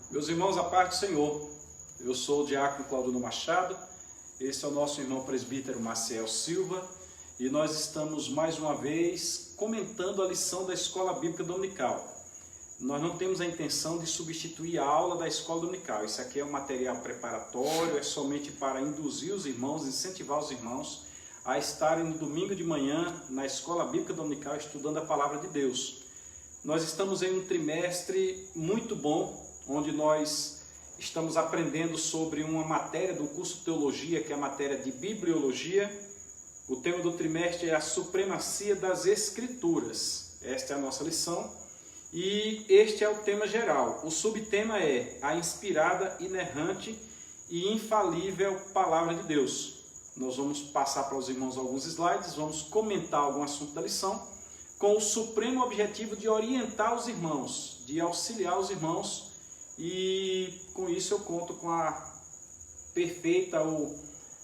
Meus irmãos, a paz do Senhor. Eu sou o diácono Claudino Machado, esse é o nosso irmão presbítero Maciel Silva e nós estamos mais uma vez comentando a lição da Escola Bíblica Dominical. Nós não temos a intenção de substituir a aula da Escola Dominical. Isso aqui é um material preparatório, é somente para induzir os irmãos, incentivar os irmãos a estarem no domingo de manhã na Escola Bíblica Dominical estudando a Palavra de Deus. Nós estamos em um trimestre muito bom, onde nós estamos aprendendo sobre uma matéria do curso de Teologia, que é a matéria de Bibliologia. O tema do trimestre é a supremacia das Escrituras. Esta é a nossa lição e este é o tema geral. O subtema é a inspirada, inerrante e infalível Palavra de Deus. Nós vamos passar para os irmãos alguns slides, vamos comentar algum assunto da lição, com o supremo objetivo de orientar os irmãos, de auxiliar os irmãos. E com isso eu conto com a perfeita ou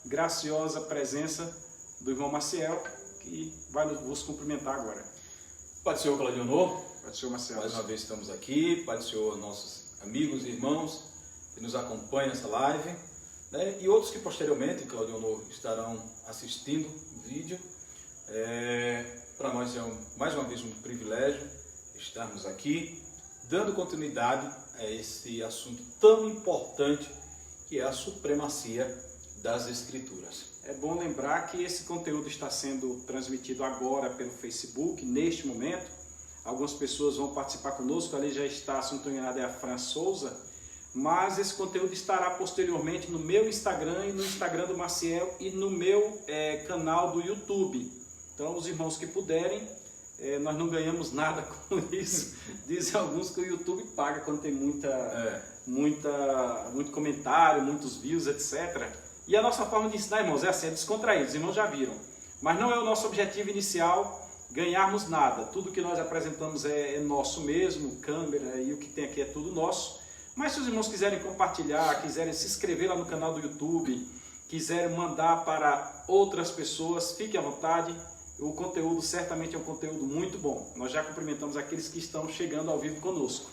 graciosa presença do irmão Maciel, que vai vos cumprimentar agora. Pai do Senhor, Claudionor. Pai do Senhor, Maciel. Mais uma vez estamos aqui. Pai do Senhor, nossos amigos e irmãos que nos acompanham nessa live, né? E outros que posteriormente, Claudionor, estarão assistindo o vídeo. Para nós é mais uma vez um privilégio estarmos aqui, dando continuidade a esse assunto tão importante que é a supremacia das Escrituras. É bom lembrar que esse conteúdo está sendo transmitido agora pelo Facebook, neste momento. Algumas pessoas vão participar conosco, ali já está, se não estou enganado, é a Fran Souza, mas esse conteúdo estará posteriormente no meu Instagram e no Instagram do Maciel e no meu canal do YouTube. Então, os irmãos que puderem, nós não ganhamos nada com isso. Dizem alguns que o YouTube paga quando tem muito comentário, muitos views, etc. E a nossa forma de ensinar, irmãos, é assim, é descontraído, os irmãos já viram. Mas não é o nosso objetivo inicial ganharmos nada. Tudo que nós apresentamos é nosso mesmo, câmera e o que tem aqui é tudo nosso. Mas se os irmãos quiserem compartilhar, quiserem se inscrever lá no canal do YouTube, quiserem mandar para outras pessoas, fiquem à vontade. O conteúdo certamente é um conteúdo muito bom. Nós já cumprimentamos aqueles que estão chegando ao vivo conosco.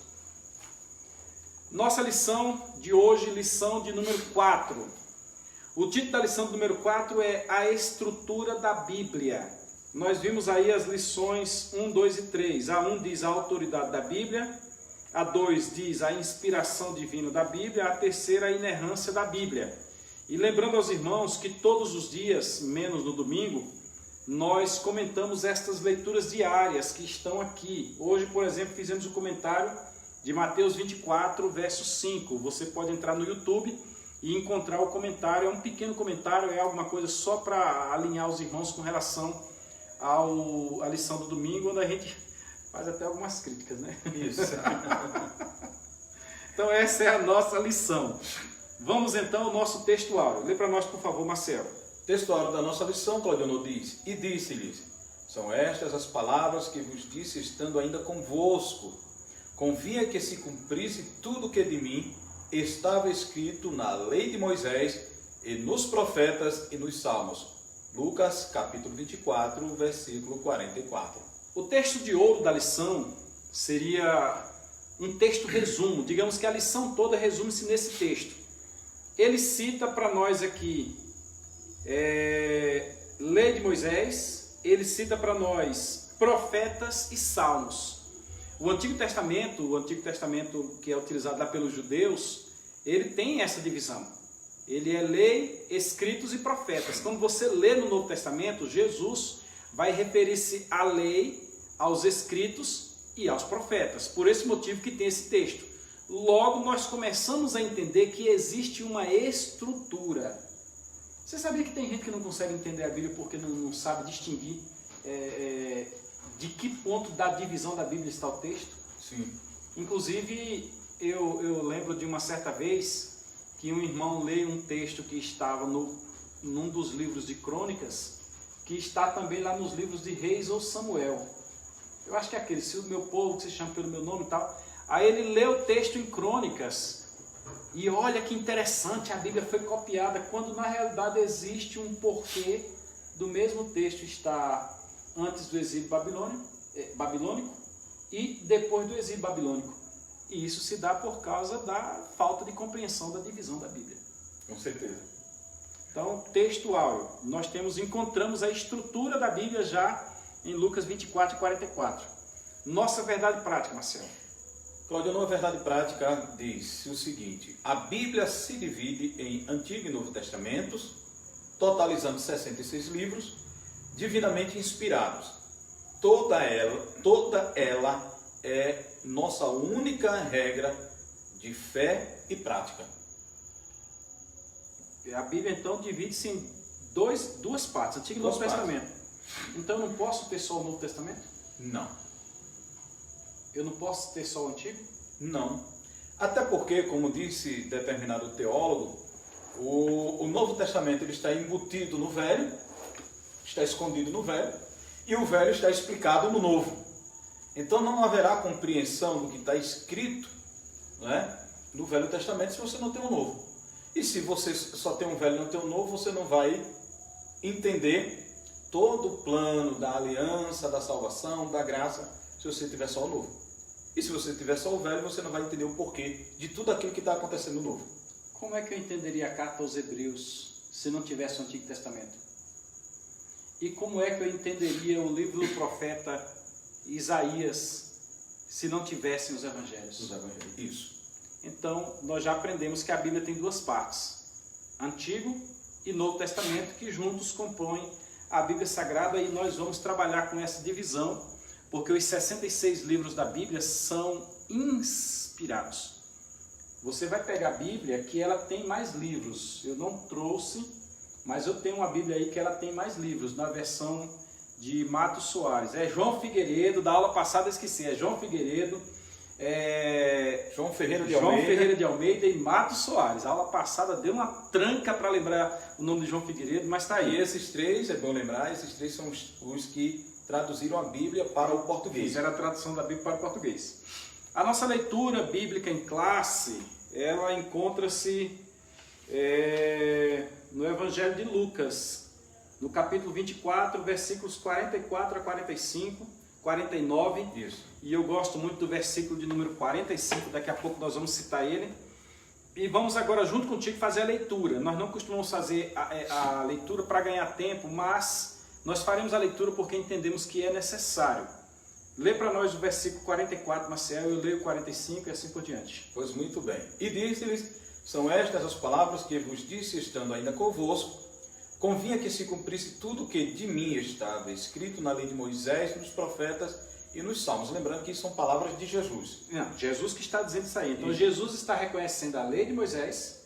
Nossa lição de hoje, lição de número 4. O título da lição de número 4 é a estrutura da Bíblia. Nós vimos aí as lições 1, 2 e 3. A 1 diz a autoridade da Bíblia, a 2 diz a inspiração divina da Bíblia, a terceira a inerrância da Bíblia. E lembrando aos irmãos que todos os dias, menos no domingo, nós comentamos estas leituras diárias que estão aqui. Hoje, por exemplo, fizemos o comentário de Mateus 24, verso 5. Você pode entrar no YouTube e encontrar o comentário. É um pequeno comentário, é alguma coisa só para alinhar os irmãos com relação à lição do domingo, onde a gente faz até algumas críticas, né? Isso. Então essa é a nossa lição. Vamos então ao nosso texto áureo. Lê para nós, por favor, Marcelo. Texto áureo da nossa lição, Claudionor, diz: E disse-lhes: São estas as palavras que vos disse estando ainda convosco. Convinha que se cumprisse tudo o que de mim estava escrito na lei de Moisés e nos profetas e nos salmos. Lucas, capítulo 24, versículo 44. O texto de ouro da lição seria um texto resumo. Digamos que a lição toda resume-se nesse texto. Ele cita para nós aqui lei de Moisés, ele cita para nós profetas e salmos. O Antigo Testamento que é utilizado lá pelos judeus, ele tem essa divisão. Ele é lei, escritos e profetas. Quando você lê no Novo Testamento, Jesus vai referir-se à lei, aos escritos e aos profetas. Por esse motivo que tem esse texto. Logo, nós começamos a entender que existe uma estrutura. Você sabia que tem gente que não consegue entender a Bíblia porque não sabe distinguir de que ponto da divisão da Bíblia está o texto? Sim. Inclusive, eu lembro de uma certa vez que um irmão leu um texto que estava num dos livros de Crônicas, que está também lá nos livros de Reis ou Samuel. Eu acho que é aquele, se o meu povo que se chama pelo meu nome e tal. Aí ele leu o texto em Crônicas. E olha que interessante, a Bíblia foi copiada, quando na realidade existe um porquê do mesmo texto estar antes do exílio babilônico e depois do exílio babilônico. E isso se dá por causa da falta de compreensão da divisão da Bíblia. Com certeza. Então, textual, nós encontramos a estrutura da Bíblia já em Lucas 24 e 44. Nossa verdade prática, Marcelo. Cláudio, a verdade prática diz o seguinte: a Bíblia se divide em Antigo e Novo Testamentos, totalizando 66 livros, divinamente inspirados. Toda ela é nossa única regra de fé e prática. A Bíblia, então, divide-se em duas partes, Antigo e Novo Testamento. Então, eu não posso ter só o Novo Testamento? Não. Eu não posso ter só o Antigo? Não. Até porque, como disse determinado teólogo, o Novo Testamento ele está embutido no Velho, está escondido no Velho, e o Velho está explicado no Novo. Então, não haverá compreensão do que está escrito, né, no Velho Testamento se você não tem o Novo. E se você só tem um Velho e não tem um Novo, você não vai entender todo o plano da aliança, da salvação, da graça, se você tiver só o Novo. E se você tiver só o Velho, você não vai entender o porquê de tudo aquilo que está acontecendo no Novo. Como é que eu entenderia a carta aos Hebreus se não tivesse o Antigo Testamento? E como é que eu entenderia o livro do profeta Isaías se não tivessem os Evangelhos? Os Evangelhos. Isso. Então, nós já aprendemos que a Bíblia tem duas partes, Antigo e Novo Testamento, que juntos compõem a Bíblia Sagrada, e nós vamos trabalhar com essa divisão, porque os 66 livros da Bíblia são inspirados. Você vai pegar a Bíblia que ela tem mais livros, eu não trouxe, mas eu tenho uma Bíblia aí que ela tem mais livros, na versão de Matos Soares. É João Figueiredo, da aula passada eu esqueci, é João Figueiredo, João Ferreira de Almeida e Matos Soares. A aula passada deu uma tranca para lembrar o nome de João Figueiredo, mas está aí. E esses três, é bom lembrar, esses três são os que traduziram a Bíblia para o português. Fizeram a tradução da Bíblia para o português. A nossa leitura bíblica em classe, ela encontra-se no Evangelho de Lucas, no capítulo 24, versículos 44 a 45, 49. Isso. E eu gosto muito do versículo de número 45, daqui a pouco nós vamos citar ele. E vamos agora, junto contigo, fazer a leitura. Nós não costumamos fazer a leitura para ganhar tempo, mas nós faremos a leitura porque entendemos que é necessário. Lê para nós o versículo 44, Marcel, eu leio o 45 e assim por diante. Pois muito bem. E disse-lhes: são estas as palavras que vos disse estando ainda convosco, convinha que se cumprisse tudo o que de mim estava escrito na lei de Moisés, nos profetas e nos salmos. Lembrando que são palavras de Jesus. Não, Jesus que está dizendo isso aí. Então Jesus está reconhecendo a lei de Moisés,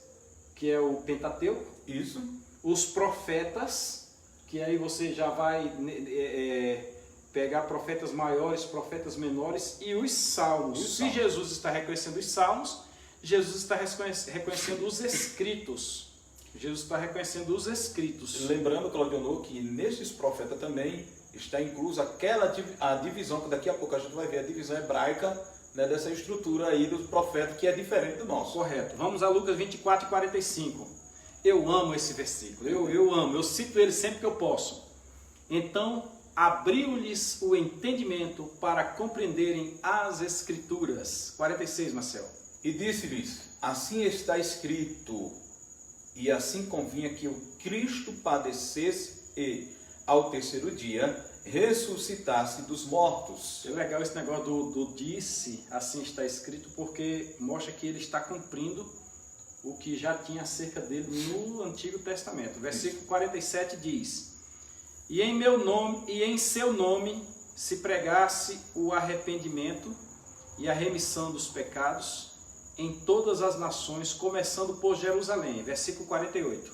que é o Pentateuco. Isso. Os profetas, que aí você já vai pegar profetas maiores, profetas menores, e os salmos. Se Jesus está reconhecendo os salmos, Jesus está reconhecendo os escritos. Jesus está reconhecendo os escritos. Lembrando, Claudio, que nesses profetas também está inclusa a divisão, que daqui a pouco a gente vai ver a divisão hebraica, né, dessa estrutura aí dos profetas, que é diferente do nosso. Correto. Vamos a Lucas 24 e 45. Eu amo esse versículo, eu amo, eu cito ele sempre que eu posso. Então, abriu-lhes o entendimento para compreenderem as Escrituras. 46, Marcel. E disse-lhes: assim está escrito, e assim convinha que o Cristo padecesse e, ao terceiro dia, ressuscitasse dos mortos. É legal esse negócio do disse, assim está escrito, porque mostra que ele está cumprindo o que já tinha acerca dele no Antigo Testamento. Versículo 47 diz: e em meu nome e em seu nome se pregasse o arrependimento e a remissão dos pecados em todas as nações, começando por Jerusalém. Versículo 48.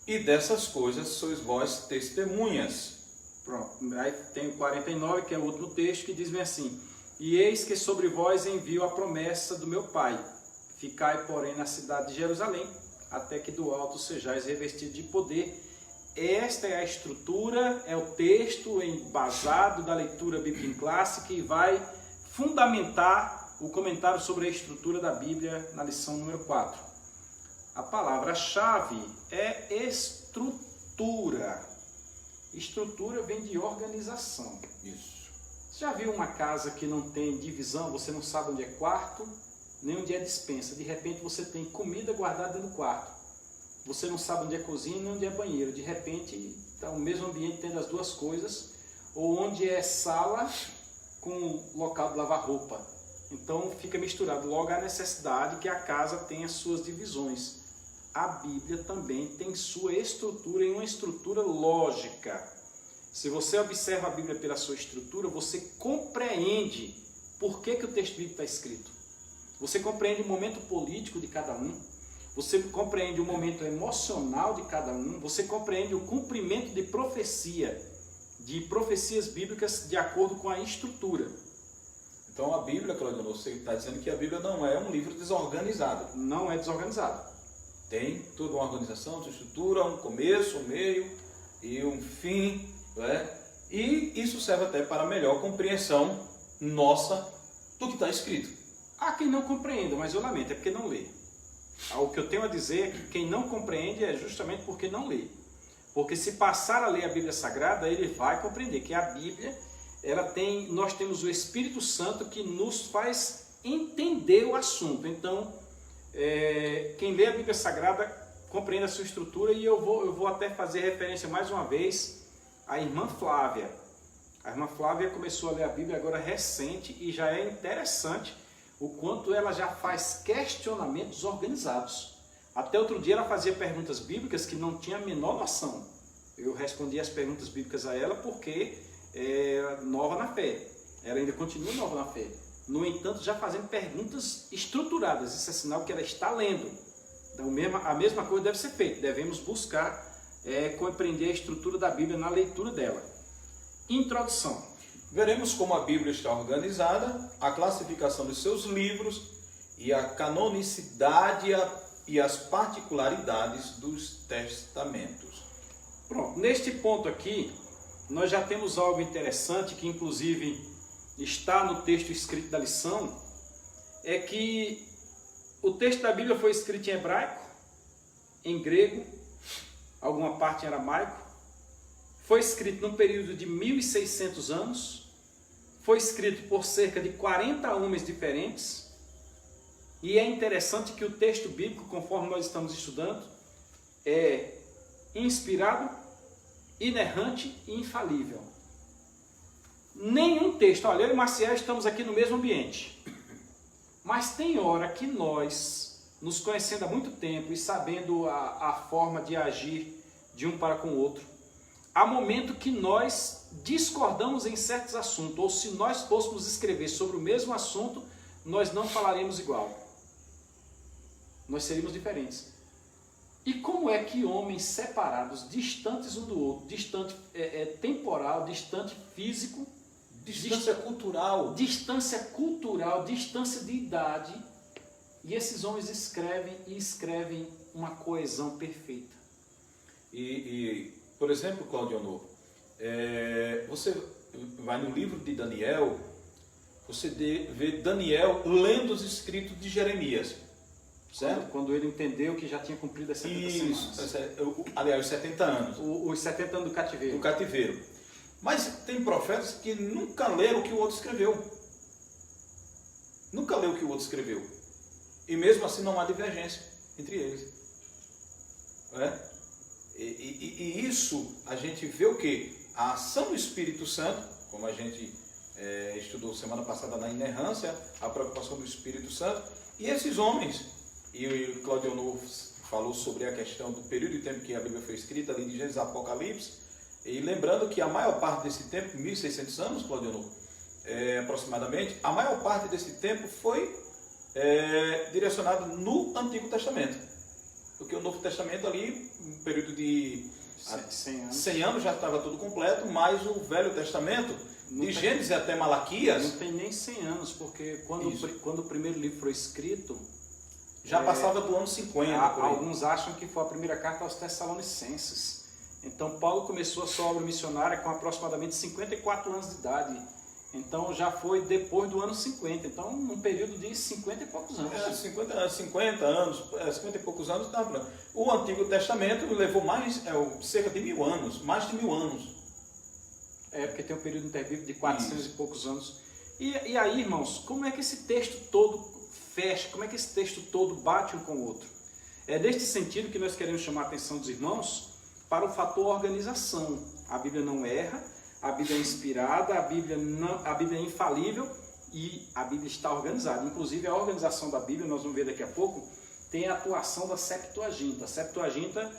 E dessas coisas sois vós testemunhas. Pronto. Aí tem o 49, que é o último texto, que diz bem assim: e eis que sobre vós envio a promessa do meu Pai. Ficai, porém, na cidade de Jerusalém, até que do alto sejais revestidos de poder. Esta é a estrutura, é o texto embasado da leitura bíblica em classe, que vai fundamentar o comentário sobre a estrutura da Bíblia na lição número 4. A palavra-chave é estrutura. Estrutura vem de organização. Isso. Você já viu uma casa que não tem divisão, você não sabe onde é quarto, nem onde é despensa. De repente você tem comida guardada dentro do quarto. Você não sabe onde é cozinha nem onde é banheiro. De repente está o mesmo ambiente tendo as duas coisas. Ou onde é sala com local de lavar roupa. Então fica misturado. Logo a necessidade que a casa tenha suas divisões. A Bíblia também tem sua estrutura, e uma estrutura lógica. Se você observa a Bíblia pela sua estrutura, você compreende por que o texto bíblico está escrito. Você compreende o momento político de cada um, você compreende o momento emocional de cada um, você compreende o cumprimento de profecias bíblicas de acordo com a estrutura. Então a Bíblia, Claudio, você está dizendo que a Bíblia não é um livro desorganizado. Não é desorganizado. Tem toda uma organização, uma estrutura, um começo, um meio e um fim, né? E isso serve até para melhor compreensão nossa do que está escrito. Há quem não compreenda, mas eu lamento, é porque não lê. O que eu tenho a dizer é que quem não compreende é justamente porque não lê. Porque se passar a ler a Bíblia Sagrada, ele vai compreender que a Bíblia, nós temos o Espírito Santo que nos faz entender o assunto. Então, quem lê a Bíblia Sagrada compreende a sua estrutura, e eu vou até fazer referência mais uma vez à irmã Flávia. A irmã Flávia começou a ler a Bíblia agora recente, e já é interessante o quanto ela já faz questionamentos organizados. Até outro dia ela fazia perguntas bíblicas que não tinha a menor noção. Eu respondi as perguntas bíblicas a ela porque é nova na fé. Ela ainda continua nova na fé. No entanto, já fazendo perguntas estruturadas. Isso é sinal que ela está lendo. Então, a mesma coisa deve ser feita. Devemos buscar compreender a estrutura da Bíblia na leitura dela. Introdução. Veremos como a Bíblia está organizada, a classificação dos seus livros e a canonicidade e as particularidades dos testamentos. Pronto, neste ponto aqui, nós já temos algo interessante que inclusive está no texto escrito da lição, é que o texto da Bíblia foi escrito em hebraico, em grego, alguma parte em aramaico, foi escrito num período de 1600 anos, foi escrito por cerca de 40 homens diferentes, e é interessante que o texto bíblico, conforme nós estamos estudando, é inspirado, inerrante e infalível. Nenhum texto, olha, eu e Maciel estamos aqui no mesmo ambiente, mas tem hora que nós, nos conhecendo há muito tempo e sabendo a forma de agir de um para com o outro, há momento que nós discordamos em certos assuntos, ou se nós fôssemos escrever sobre o mesmo assunto, nós não falaremos igual. Nós seríamos diferentes. E como é que homens separados, distantes um do outro, distante temporal, distante físico, Distância cultural, distância de idade, e esses homens escrevem uma coesão perfeita. Por exemplo, Claudio Honor, você vai no livro de Daniel, você vê Daniel lendo os escritos de Jeremias, certo? Quando ele entendeu que já tinha cumprido as 70 semanas. Aliás, os 70 anos. Os 70 anos do cativeiro. Do cativeiro. Mas tem profetas que nunca leram o que o outro escreveu. Nunca leu o que o outro escreveu. E mesmo assim não há divergência entre eles. E isso a gente vê o quê? A ação do Espírito Santo, como a gente estudou semana passada na inerrância, a preocupação do Espírito Santo, e esses homens, e o Claudio Honor falou sobre a questão do período de tempo que a Bíblia foi escrita, ali de Gênesis Apocalipse, e lembrando que a maior parte desse tempo, 1600 anos, Claudio Honor, aproximadamente, a maior parte desse tempo foi direcionado no Antigo Testamento. Porque o Novo Testamento ali, um período de 100 anos já estava tudo completo, mas o Velho Testamento, de Gênesis até Malaquias... Não tem nem 100 anos, porque quando o primeiro livro foi escrito... Já passava do ano 50. Alguns acham que foi a primeira carta aos Tessalonicenses. Então Paulo começou a sua obra missionária com aproximadamente 54 anos de idade. Então já foi depois do ano 50. Então um período de 50 e poucos anos. 50 anos, 50 e poucos anos. O Antigo Testamento levou cerca de 1000 anos, mais de 1000 anos. É, porque tem um período interbíblico de 400 e poucos anos. E aí, irmãos, como é que esse texto todo fecha? Como é que esse texto todo bate um com o outro? É neste sentido que nós queremos chamar a atenção dos irmãos para o fator organização. A Bíblia não erra, a Bíblia é inspirada, a Bíblia é infalível e a Bíblia está organizada. Inclusive, a organização da Bíblia, nós vamos ver daqui a pouco, tem a atuação da Septuaginta. A Septuaginta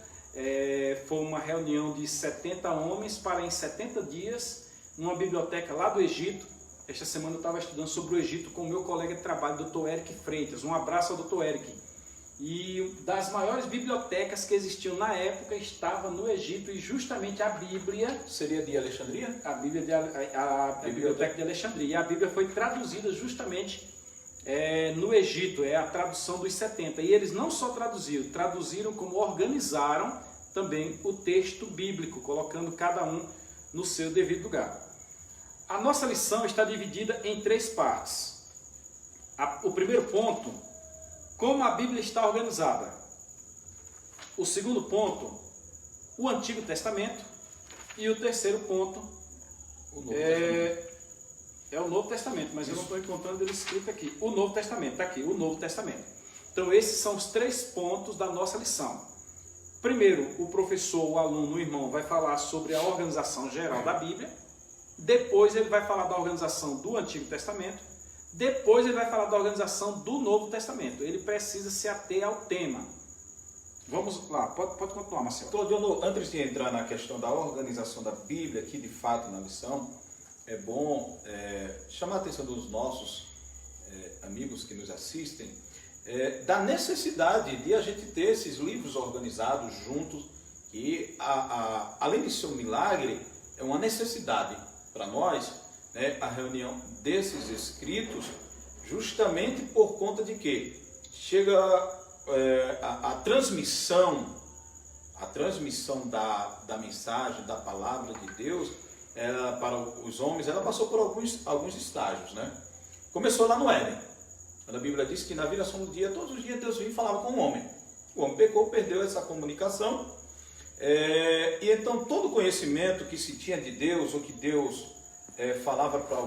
foi uma reunião de 70 homens para, em 70 dias, numa biblioteca lá do Egito. Esta semana eu estava estudando sobre o Egito com o meu colega de trabalho, Dr. Eric Freitas. Um abraço ao Dr. Eric. E das maiores bibliotecas que existiam na época estava no Egito, e justamente a Bíblia... Seria de Alexandria? A Biblioteca de Alexandria. E a Bíblia foi traduzida justamente no Egito, é a tradução dos 70. E eles não só traduziram como organizaram também o texto bíblico, colocando cada um no seu devido lugar. A nossa lição está dividida em 3 partes. O primeiro ponto, como a Bíblia está organizada. O segundo ponto, o Antigo Testamento. E o terceiro ponto é o Novo Testamento, mas eu não estou encontrando ele escrito aqui. O Novo Testamento, está aqui, o Novo Testamento. Então esses são os 3 pontos da nossa lição. Primeiro, o professor, o aluno, o irmão vai falar sobre a organização geral da Bíblia. Depois ele vai falar da organização do Antigo Testamento. Depois ele vai falar da organização do Novo Testamento. Ele precisa se ater ao tema. Vamos lá, pode continuar, Marcelo. Claudio, antes de entrar na questão da organização da Bíblia, aqui de fato na lição, é bom chamar a atenção dos nossos amigos que nos assistem, da necessidade de a gente ter esses livros organizados juntos, que além de ser um milagre, é uma necessidade para nós, né, a reunião desses escritos, justamente por conta de que chega a transmissão da mensagem, da palavra de Deus, para os homens, ela passou por alguns estágios, né? Começou lá no Éden, quando a Bíblia diz que na viração do dia, todos os dias Deus vinha e falava com o homem. O homem pecou, perdeu essa comunicação, e então todo conhecimento que se tinha de Deus, ou que Deus falava para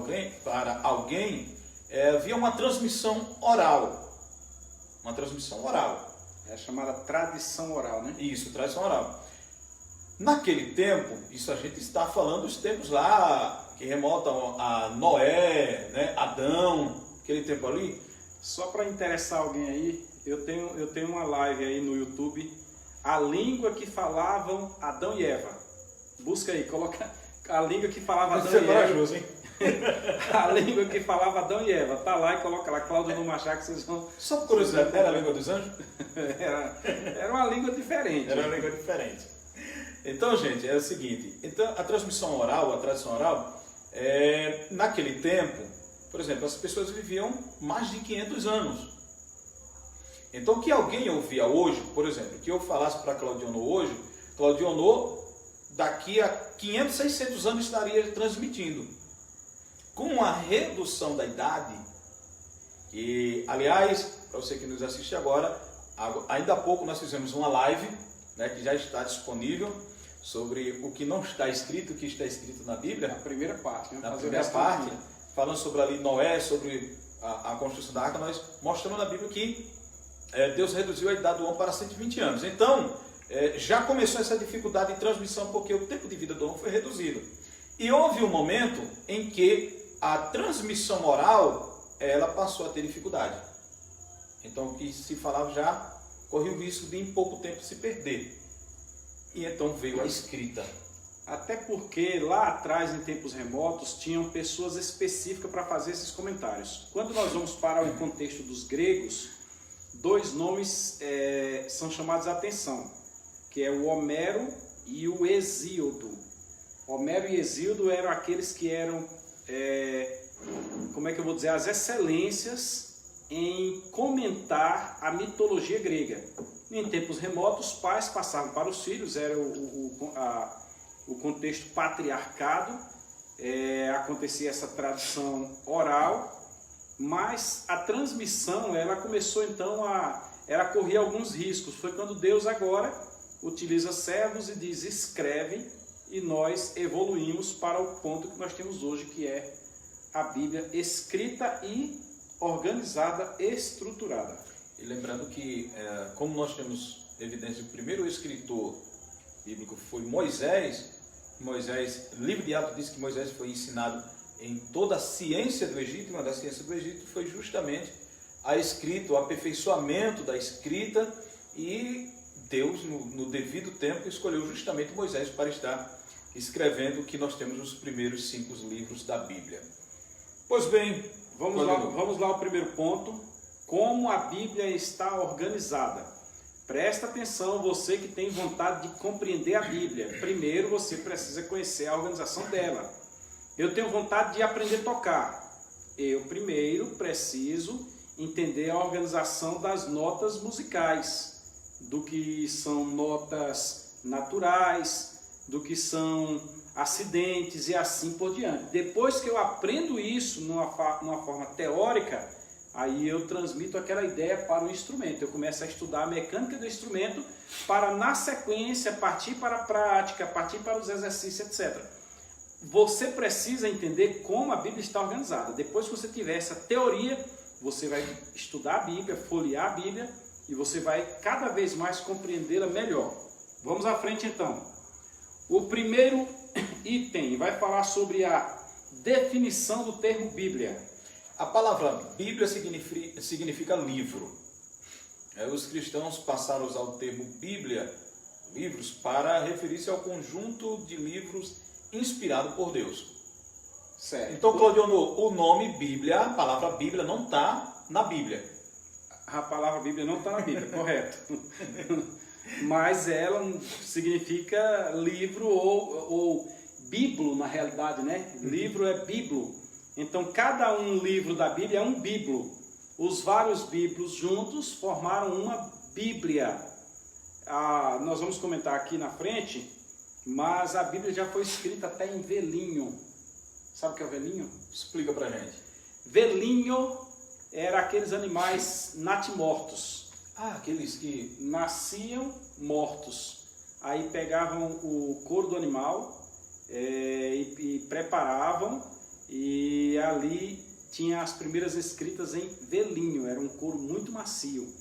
alguém, havia uma transmissão oral. Uma transmissão oral. É chamada tradição oral, né? Isso, tradição oral. Naquele tempo, isso a gente está falando dos tempos lá, que remontam a Noé, né, Adão, aquele tempo ali. Só para interessar alguém aí, eu tenho uma live aí no YouTube, a língua que falavam Adão e Eva. Busca aí, coloca a língua que falava Adão e Eva. Corajoso, hein? A língua que falava Adão e Eva. Tá lá e coloca lá, Cláudio no Machado, que vocês vão... Só por curiosidade, era a língua dos anjos? Era uma língua diferente. Era uma língua diferente. Então, gente, é o seguinte, então, a transmissão oral, a tradição oral, naquele tempo, por exemplo, as pessoas viviam mais de 500 anos. Então, o que alguém ouvia hoje, por exemplo, que eu falasse para Claudionô hoje, Claudionô, daqui a 500, 600 anos estaria transmitindo. Com a redução da idade, e, aliás, para você que nos assiste agora, ainda há pouco nós fizemos uma live, né, que já está disponível, sobre o que não está escrito, o que está escrito na Bíblia. A primeira parte, né? Na primeira parte, falando sobre ali Noé, sobre a construção da arca, nós mostramos na Bíblia que Deus reduziu a idade do homem para 120 anos. Então, já começou essa dificuldade de transmissão, porque o tempo de vida do homem foi reduzido. E houve um momento em que a transmissão oral, ela passou a ter dificuldade. Então, o que se falava já corria o risco de em pouco tempo se perder. E então veio a escrita. Até porque lá atrás, em tempos remotos, tinham pessoas específicas para fazer esses comentários. Quando nós vamos para o contexto dos gregos, 2 nomes são chamados a atenção, que é o Homero e o Hesíodo. Homero e Hesíodo eram aqueles que eram, como é que eu vou dizer, as excelências em comentar a mitologia grega. Em tempos remotos, os pais passavam para os filhos, era o contexto patriarcado, acontecia essa tradição oral, mas a transmissão, ela começou então ela corria alguns riscos. Foi quando Deus agora utiliza servos e diz: escreve e nós evoluímos para o ponto que nós temos hoje, que é a Bíblia escrita e organizada, estruturada. E lembrando que, como nós temos evidência, o primeiro escritor bíblico foi Moisés. Livro de Atos diz que Moisés foi ensinado em toda a ciência do Egito. Uma das ciências do Egito foi justamente a escrita, o aperfeiçoamento da escrita, e Deus, no devido tempo, escolheu justamente Moisés para estar escrevendo o que nós temos nos primeiros 5 livros da Bíblia. Pois bem, vamos lá ao primeiro ponto, como a Bíblia está organizada. Presta atenção, você que tem vontade de compreender a Bíblia. Primeiro você precisa conhecer a organização dela. Eu tenho vontade de aprender a tocar. Eu primeiro preciso entender a organização das notas musicais, do que são notas naturais, do que são acidentes e assim por diante. Depois que eu aprendo isso numa forma teórica, aí eu transmito aquela ideia para o instrumento. Eu começo a estudar a mecânica do instrumento para, na sequência, partir para a prática, partir para os exercícios, etc. Você precisa entender como a Bíblia está organizada. Depois que você tiver essa teoria, você vai estudar a Bíblia, folhear a Bíblia, e você vai cada vez mais compreendê-la melhor. Vamos à frente então. O primeiro item vai falar sobre a definição do termo Bíblia. A palavra Bíblia significa livro. Os cristãos passaram a usar o termo Bíblia, livros, para referir-se ao conjunto de livros inspirado por Deus. Certo. Então, Claudionor, o nome Bíblia, a palavra Bíblia não está na Bíblia. A palavra Bíblia não está na Bíblia, correto. Mas ela significa livro ou bíblo, na realidade, né? Livro é bíblo. Então, cada um livro da Bíblia é um bíblo. Os vários bíblos juntos formaram uma Bíblia. Nós vamos comentar aqui na frente, mas a Bíblia já foi escrita até em velinho. Sabe o que é o velinho? Explica pra gente. Velinho era aqueles animais natimortos. Aqueles que nasciam mortos. Aí pegavam o couro do animal e preparavam, e ali tinha as primeiras escritas em velinho, era um couro muito macio.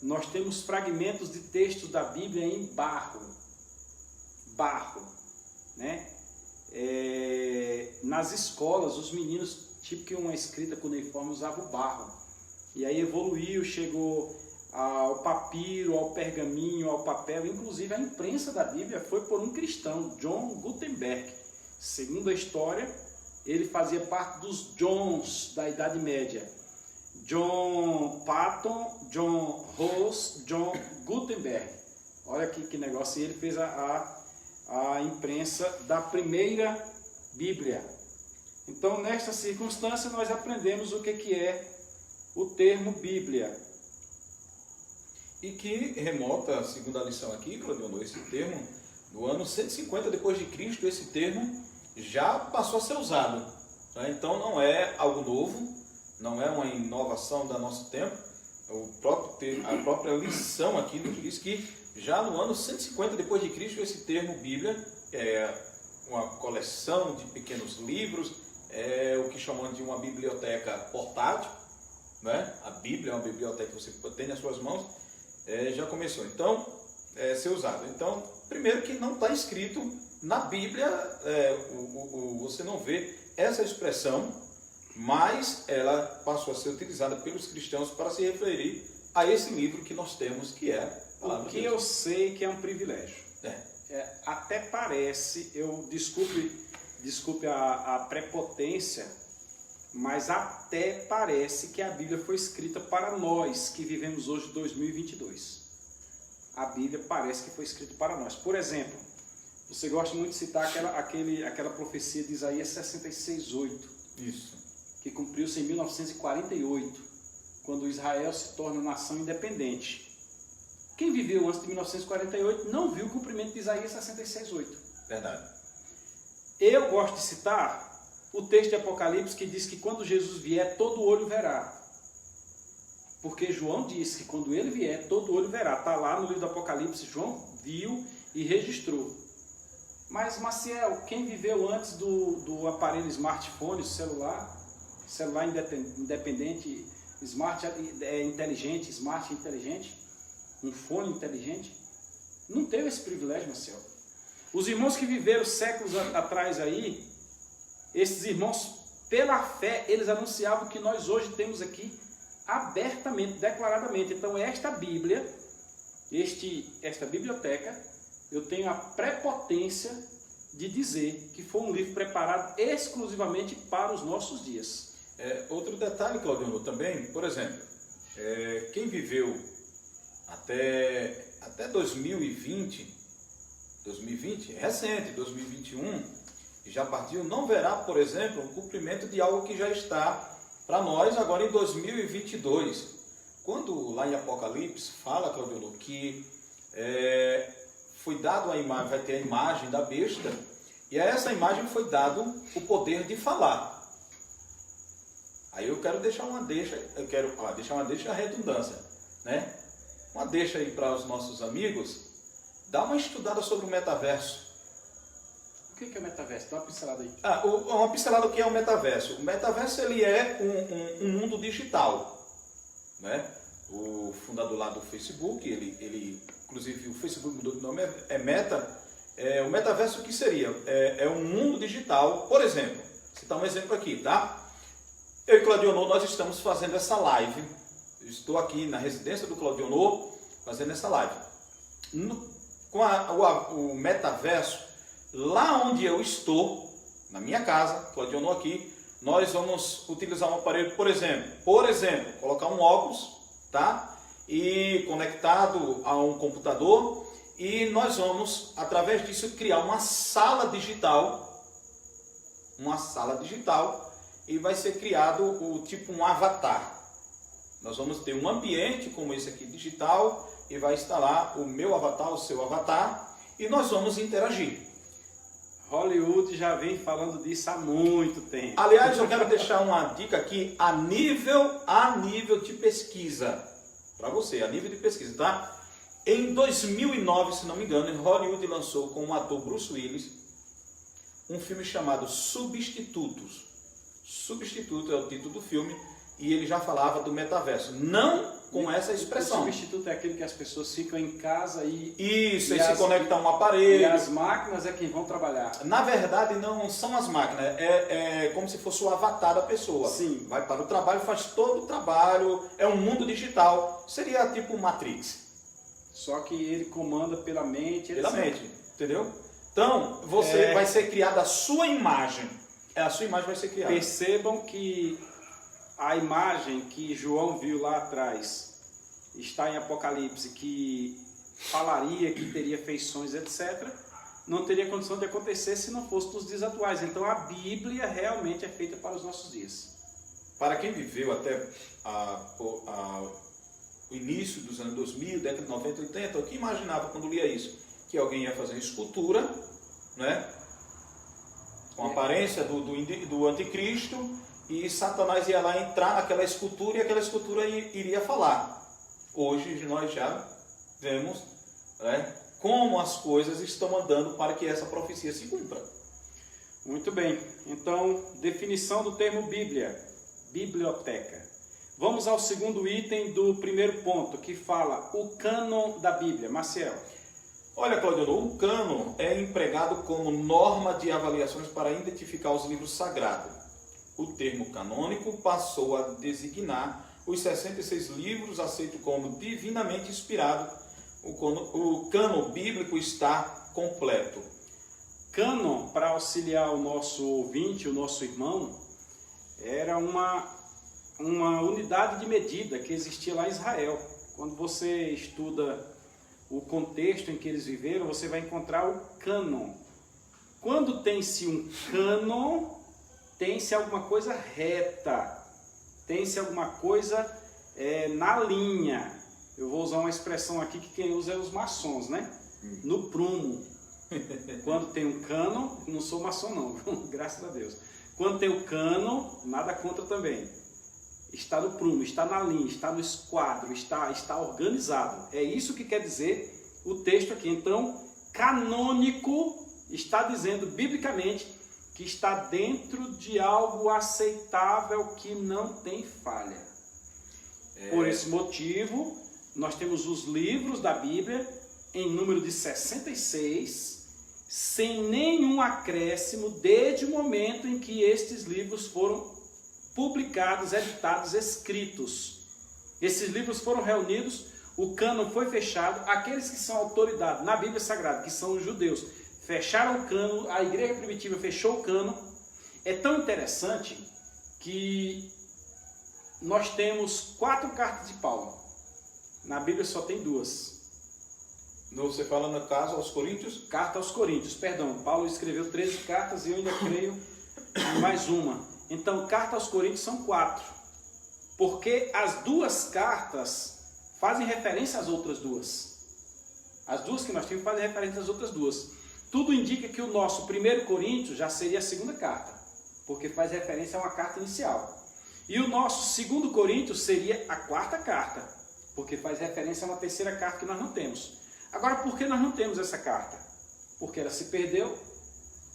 Nós temos fragmentos de textos da Bíblia em barro, né? Nas escolas, os meninos, tipo que uma escrita com uniforme, usavam barro. E aí evoluiu, chegou ao papiro, ao pergaminho, ao papel. Inclusive a imprensa da Bíblia foi por um cristão, John Gutenberg. Segundo a história, ele fazia parte dos Johns da Idade Média. John Patton, John Rose, John Gutenberg. Olha que negócio. E ele fez a imprensa da primeira Bíblia. Então, nesta circunstância, nós aprendemos o que é o termo Bíblia. E que remota, segundo a lição aqui, Claudionor, esse termo, no ano 150 depois de Cristo, esse termo já passou a ser usado. Tá? Então não é algo novo, não é uma inovação do nosso tempo. A própria lição aqui nos diz que já no ano 150 depois de Cristo, esse termo Bíblia é uma coleção de pequenos livros, é o que chamamos de uma biblioteca portátil, né? A Bíblia é uma biblioteca que você tem nas suas mãos. Já começou, então, a ser usado. Então, primeiro que não está escrito na Bíblia, você não vê essa expressão, mas ela passou a ser utilizada pelos cristãos para se referir a esse livro que nós temos, que é a palavra de Deus. Eu sei que é um privilégio. Até parece, desculpe a prepotência, mas até parece que a Bíblia foi escrita para nós que vivemos hoje 2022. A Bíblia parece que foi escrita para nós. Por exemplo, você gosta muito de citar aquela profecia de Isaías 66:8. Isso. Que cumpriu-se em 1948, quando Israel se torna nação independente. Quem viveu antes de 1948 não viu o cumprimento de Isaías 66:8. Verdade. Eu gosto de citar o texto de Apocalipse que diz que quando Jesus vier, todo olho verá. Porque João disse que quando ele vier, todo olho verá. Está lá no livro do Apocalipse, João viu e registrou. Mas, Maciel, quem viveu antes do aparelho smartphone, celular independente, inteligente, smart inteligente, um fone inteligente, não teve esse privilégio, Maciel. Os irmãos que viveram séculos atrás aí, esses irmãos, pela fé, eles anunciavam o que nós hoje temos aqui abertamente, declaradamente. Então, esta Bíblia, esta biblioteca, eu tenho a prepotência de dizer que foi um livro preparado exclusivamente para os nossos dias. Outro detalhe, Claudio, também, por exemplo, quem viveu até 2020, recente, 2021, já partiu, não verá, por exemplo, o cumprimento de algo que já está para nós agora em 2022. Quando lá em Apocalipse fala, Claudio, que foi dado a imagem, vai ter a imagem da besta, e a essa imagem foi dado o poder de falar. Aí eu quero deixar uma deixa, a redundância, né? Uma deixa aí para os nossos amigos, dá uma estudada sobre o metaverso. O que é o metaverso? Dá uma pincelada aí. Uma pincelada do que é o metaverso. O metaverso ele é um mundo digital, né? O fundador lá do Facebook, ele inclusive o Facebook mudou de nome, é Meta. O metaverso o que seria? É um mundo digital, por exemplo, vou citar um exemplo aqui, tá? Eu e Claudionor, nós estamos fazendo essa live. Eu estou aqui na residência do Claudionor fazendo essa live. Com o metaverso, lá onde eu estou, na minha casa, Claudionor aqui, nós vamos utilizar um aparelho, por exemplo, colocar um óculos, tá? E conectado a um computador, e nós vamos, através disso, criar uma sala digital, e vai ser criado tipo um avatar. Nós vamos ter um ambiente como esse aqui digital, e vai instalar o meu avatar, o seu avatar, e nós vamos interagir. Hollywood já vem falando disso há muito tempo. Aliás, eu quero deixar uma dica aqui a nível de pesquisa. Para você, a nível de pesquisa, tá? Em 2009, se não me engano, Hollywood lançou com o ator Bruce Willis um filme chamado Substitutos. Substituto é o título do filme e ele já falava do metaverso. Não com essa expressão. O substituto é aquele que as pessoas ficam em casa e... Isso, e se conectam a um aparelho. E as máquinas é quem vão trabalhar. Na verdade, não são as máquinas. É como se fosse o avatar da pessoa. Sim. Vai para o trabalho, faz todo o trabalho. É um mundo digital. Seria tipo Matrix. Só que ele comanda pela mente. Pela mente, entendeu? Então, vai ser criada a sua imagem. A sua imagem vai ser criada. Percebam que a imagem que João viu lá atrás está em Apocalipse, que falaria, que teria feições, etc., não teria condição de acontecer se não fosse nos dias atuais. Então a Bíblia realmente é feita para os nossos dias. Para quem viveu até o início dos anos 2000, década de 90, 80, o que imaginava quando lia isso? Que alguém ia fazer escultura, né? Com a aparência do anticristo, e Satanás ia lá entrar naquela escultura e aquela escultura iria falar. Hoje nós já vemos, né, como as coisas estão andando para que essa profecia se cumpra. Muito bem. Então, definição do termo Bíblia, biblioteca. Vamos ao segundo item do primeiro ponto, que fala o cânon da Bíblia. Maciel. Olha, Claudio, o cânon é empregado como norma de avaliações para identificar os livros sagrados. O termo canônico passou a designar os 66 livros aceitos como divinamente inspirados. O cânon bíblico está completo. Cânon, para auxiliar o nosso ouvinte, o nosso irmão, era uma unidade de medida que existia lá em Israel. Quando você estuda o contexto em que eles viveram, você vai encontrar o cânon. Quando tem-se um cânon, tem-se alguma coisa reta, tem-se alguma coisa na linha. Eu vou usar uma expressão aqui que quem usa é os maçons, né? No prumo. Quando tem um cânon, não sou maçom não, graças a Deus. Quando tem o cânon, nada contra também. Está no prumo, está na linha, está no esquadro, está organizado. É isso que quer dizer o texto aqui. Então, canônico está dizendo biblicamente que está dentro de algo aceitável que não tem falha. Por esse motivo, nós temos os livros da Bíblia em número de 66, sem nenhum acréscimo, desde o momento em que estes livros foram publicados, editados, escritos. Esses livros foram reunidos, o cânon foi fechado, aqueles que são autoridade na Bíblia Sagrada, que são os judeus, fecharam o cânon, a igreja primitiva fechou o cânon. É tão interessante que nós temos 4 cartas de Paulo. Na Bíblia só tem 2. Você fala no caso aos Coríntios? Carta aos Coríntios, perdão. Paulo escreveu 13 cartas e eu ainda creio em mais uma. Então, carta aos Coríntios são 4. Porque as 2 cartas fazem referência às outras 2. As 2 que nós temos fazem referência às outras 2. Tudo indica que o nosso 1 Coríntios já seria a 2ª carta, porque faz referência a uma carta inicial. E o nosso 2 Coríntios seria a 4ª carta, porque faz referência a uma 3ª carta que nós não temos. Agora, por que nós não temos essa carta? Porque ela se perdeu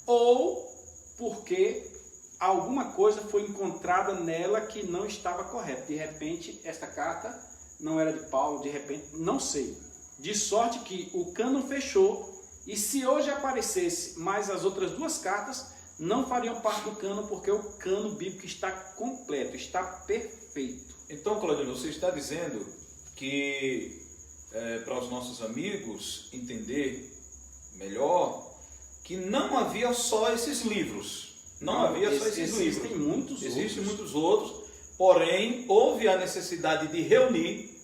ou porque alguma coisa foi encontrada nela que não estava correta. De repente, esta carta não era de Paulo, de repente, não sei. De sorte que o cânon fechou e se hoje aparecesse mais as outras 2 cartas, não fariam parte do cânon, porque o cânon bíblico está completo, está perfeito. Então, Claudino, você está dizendo que para os nossos amigos entender melhor que não havia só esses livros. Não havia só esses livros. Existem muitos outros, porém houve a necessidade de reunir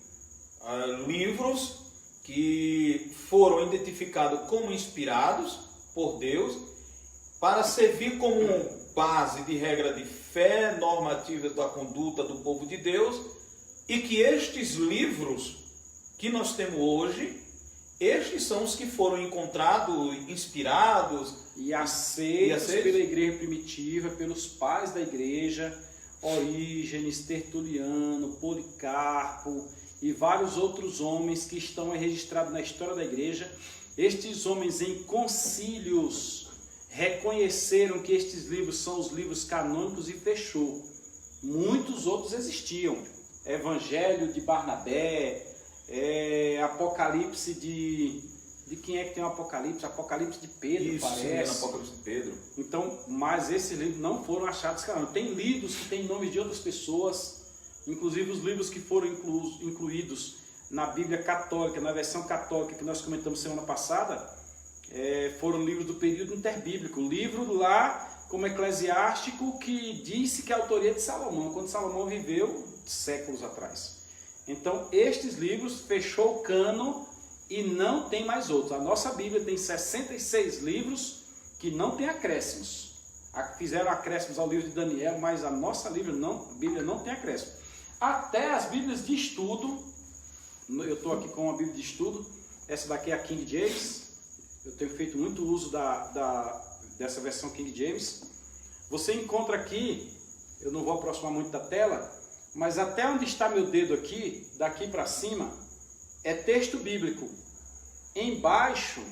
livros que foram identificados como inspirados por Deus para servir como base de regra de fé, normativas da conduta do povo de Deus, e que estes livros que nós temos hoje, estes são os que foram encontrados, inspirados e aceitos pela igreja primitiva, pelos pais da igreja, Orígenes, Tertuliano, Policarpo e vários outros homens que estão registrados na história da igreja. Estes homens em concílios reconheceram que estes livros são os livros canônicos e fechou. Muitos outros existiam. Evangelho de Barnabé, Apocalipse de quem é que tem o Apocalipse? Apocalipse de Pedro, isso, parece. Sim, Apocalipse de Pedro. Então, mas esses livros não foram achados canônicos. Tem livros que têm nomes de outras pessoas, inclusive os livros que foram incluídos na Bíblia Católica, na versão católica que nós comentamos semana passada, foram livros do período interbíblico. Livro lá, como Eclesiástico, que disse que a autoria é de Salomão, quando Salomão viveu séculos atrás. Então, estes livros fechou o cânon e não tem mais outros. A nossa Bíblia tem 66 livros que não tem acréscimos. Fizeram acréscimos ao livro de Daniel, mas a nossa Bíblia não tem acréscimo. Até as Bíblias de estudo, eu estou aqui com uma Bíblia de estudo, essa daqui é a King James, eu tenho feito muito uso dessa versão King James. Você encontra aqui, eu não vou aproximar muito da tela, mas até onde está meu dedo aqui, daqui para cima, é texto bíblico. Embaixo